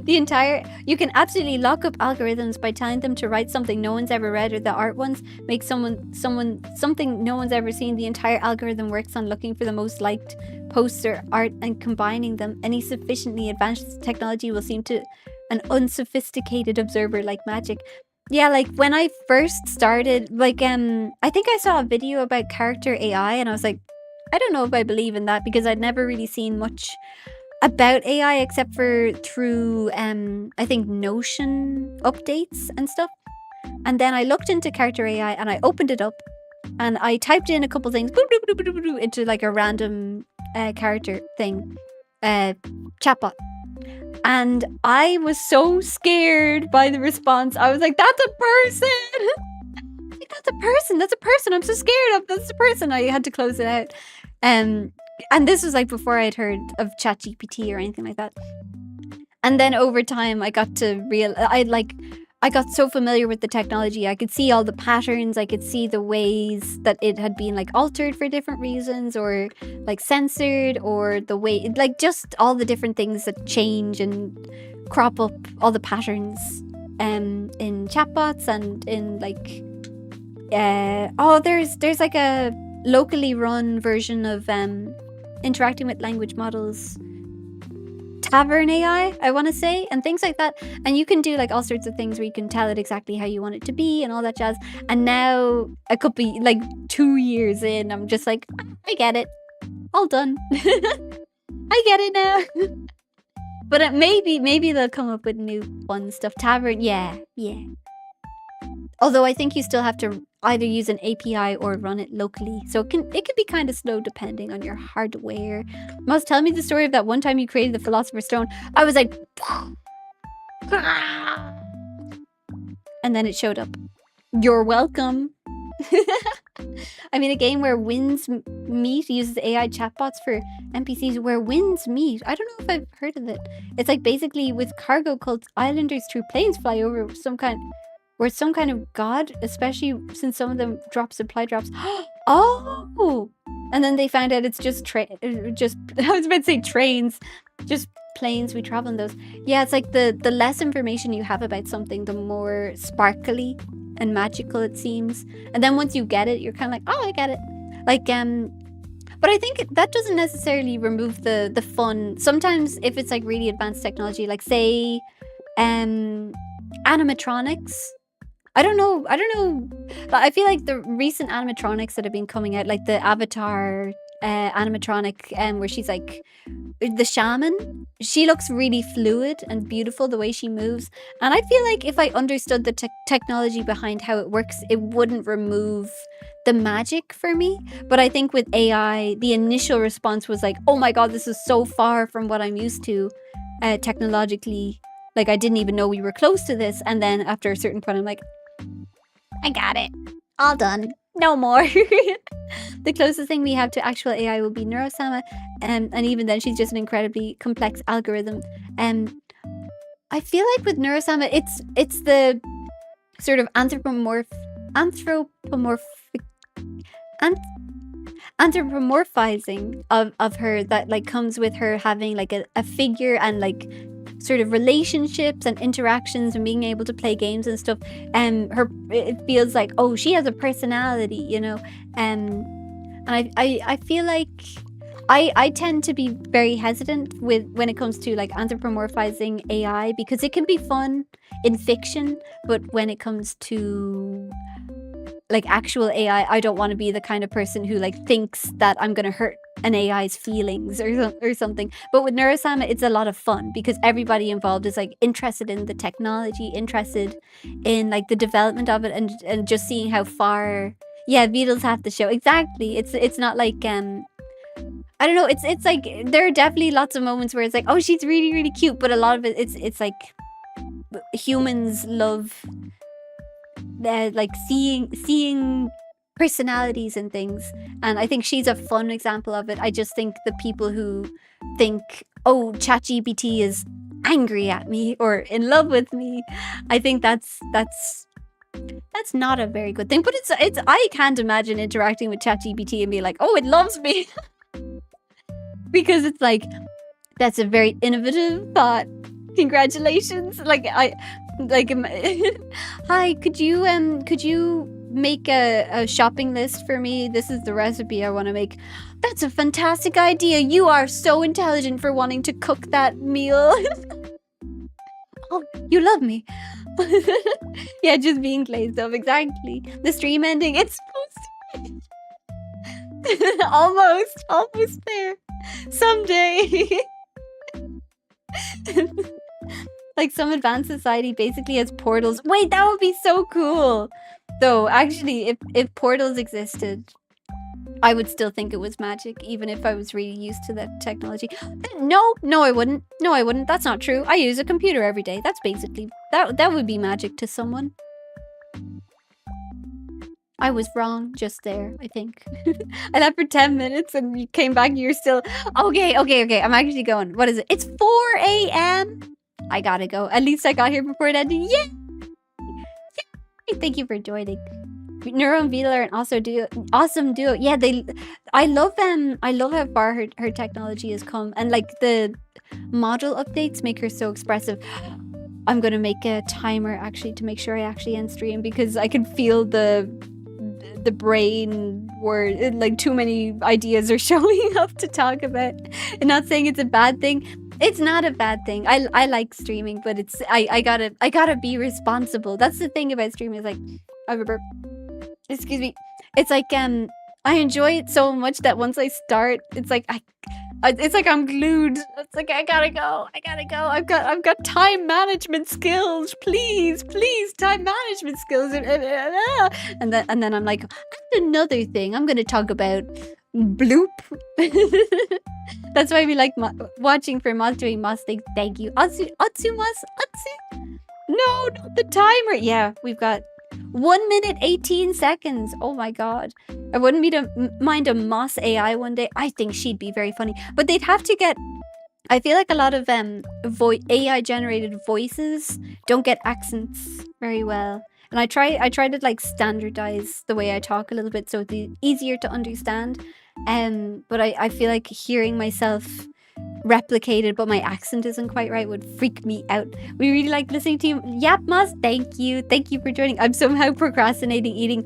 You can absolutely lock up algorithms by telling them to write something no one's ever read, or the art ones make something no one's ever seen. The entire algorithm works on looking for the most liked posts or art and combining them. Any sufficiently advanced technology will seem to an unsophisticated observer like magic. Yeah, like when I first started, like I think I saw a video about character AI, and I was like, I don't know if I believe in that, because I'd never really seen much about AI except for through I think Notion updates and stuff. And then I looked into character AI and I opened it up and I typed in a couple things into like a random character thing, chatbot. And I was so scared by the response. I was like, that's a person! Like, that's a person! That's a person! I'm so scared of that's a person! I had to close it out. And this was like before I'd heard of ChatGPT or anything like that. And then over time, I got to I got so familiar with the technology. I could see all the patterns. I could see the ways that it had been like altered for different reasons, or like censored, or the way, like just all the different things that change and crop up, all the patterns in chatbots and in like there's like a locally run version of interacting with language models, Tavern AI, I want to say, and things like that. And you can do like all sorts of things where you can tell it exactly how you want it to be and all that jazz. And now I could be like 2 years in, I'm just like, I get it, all done. I get it now. But maybe they'll come up with new fun stuff. Tavern, yeah. Although I think you still have to either use an API or run it locally. So it can be kind of slow depending on your hardware. Must tell me the story of that one time you created the Philosopher's Stone. I was like... And then it showed up. You're welcome. I mean, a game where winds meet uses AI chatbots for NPCs where winds meet. I don't know if I've heard of it. It's like basically with cargo cults, islanders through planes fly over some kind of god, especially since some of them drop supply drops. Oh! And then they found out it's just I was about to say trains, just planes, we travel in those. Yeah, it's like the less information you have about something, the more sparkly and magical it seems. And then once you get it, you're kind of like, oh, I get it. Like, but I think that doesn't necessarily remove the fun. Sometimes if it's like really advanced technology, like say, animatronics. I don't know. But I feel like the recent animatronics that have been coming out, like the Avatar animatronic, where she's like the shaman, she looks really fluid and beautiful the way she moves. And I feel like if I understood the technology behind how it works, it wouldn't remove the magic for me. But I think with AI, the initial response was like, oh my god, this is so far from what I'm used to technologically. Like, I didn't even know we were close to this. And then after a certain point, I'm like, I got it. All done. No more. The closest thing we have to actual AI will be Neurosama. And even then, she's just an incredibly complex algorithm. I feel like with Neurosama, it's the sort of anthropomorphizing of her that like comes with her having like a figure and like sort of relationships and interactions and being able to play games and stuff. It feels like, oh, she has a personality, you know. And I feel like I tend to be very hesitant when it comes to like anthropomorphizing AI, because it can be fun in fiction, but when it comes to like actual AI, I don't want to be the kind of person who like thinks that I'm gonna hurt an AI's feelings or something. But with Neurosama, it's a lot of fun because everybody involved is like interested in the technology, interested in like the development of it, and just seeing how far. Yeah, Beatles have the show. Exactly. It's not like I don't know. It's like there are definitely lots of moments where it's like, oh, she's really, really cute, but a lot of it it's like humans love like seeing personalities and things, and I think she's a fun example of it. I just think the people who think, oh, ChatGPT is angry at me or in love with me, I think that's not a very good thing. But it's I can't imagine interacting with ChatGPT and be like, oh, it loves me. Because it's like, that's a very innovative thought. Congratulations. Like hi, could you make a shopping list for me? This is the recipe I want to make. That's a fantastic idea. You are so intelligent for wanting to cook that meal. Oh, you love me. Yeah, just being glazed up. Exactly. The stream ending, it's supposed to be. almost there. Someday. Like some advanced society basically has portals. Wait, that would be so cool. Though, actually, if portals existed, I would still think it was magic, even if I was really used to that technology. No, I wouldn't. No, I wouldn't. That's not true. I use a computer every day. That's basically... That would be magic to someone. I was wrong just there, I think. I left for 10 minutes and you came back and you're still... Okay. I'm actually going. What is it? It's 4 a.m. I gotta go. At least I got here before it ended. Yay! Thank you for joining. Neuro and Vila are an awesome duo. Yeah, I love how far her technology has come, and like the model updates make her so expressive. I'm gonna make a timer actually to make sure I actually end stream, because I can feel the brain where like too many ideas are showing up to talk about. And not saying it's a bad thing. It's not a bad thing. I like streaming, but it's I gotta be responsible. That's the thing about streaming, is like I remember. Excuse me. It's like I enjoy it so much that once I start, it's like it's like I'm glued. It's like I gotta go. I've got time management skills. Please, time management skills. And then I'm like, and another thing, I'm gonna talk about bloop. That's why we like watching for mods doing mods things. Thank you, Atsu. No, not the timer. Yeah, we've got 1 minute 18 seconds. Oh my god. I wouldn't mind a Moss AI one day. I think she'd be very funny. But they'd have to get... I feel like a lot of AI generated voices don't get accents very well. And I try to like standardize the way I talk a little bit so it's easier to understand. But I feel like hearing myself replicated but my accent isn't quite right would freak me out. We really like listening to you. Yap Moss, thank you for joining. I'm somehow procrastinating eating.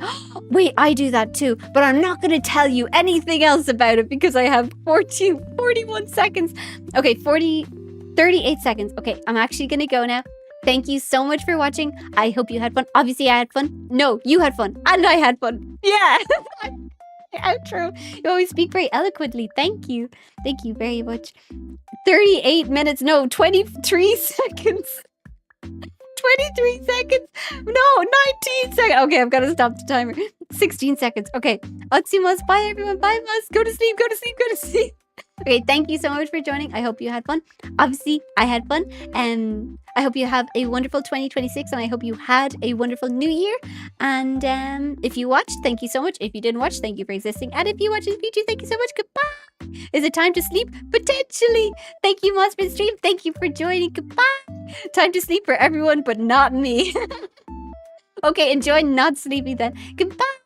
Wait, I do that too, but I'm not gonna tell you anything else about it because I have 41 seconds. Okay, 38 seconds. Okay, I'm actually gonna go now. Thank you so much for watching. I hope you had fun. Obviously I had fun. No, you had fun and I had fun. Yeah. Outro. You always speak very eloquently. Thank you very much. 38 minutes. No, 23 seconds. 23 seconds. No, 19 seconds. Okay, I've got to stop the timer. 16 seconds. Okay. Otsumas. Bye, everyone. Bye, Mus. Go to sleep. Okay, thank you so much for joining. I hope you had fun. Obviously, I had fun. And I hope you have a wonderful 2026. And I hope you had a wonderful new year. And if you watched, thank you so much. If you didn't watch, thank you for existing. And if you watched in the future, thank you so much. Goodbye. Is it time to sleep? Potentially. Thank you, Moss, for stream. Thank you for joining. Goodbye. Time to sleep for everyone, but not me. Okay, enjoy not sleeping then. Goodbye.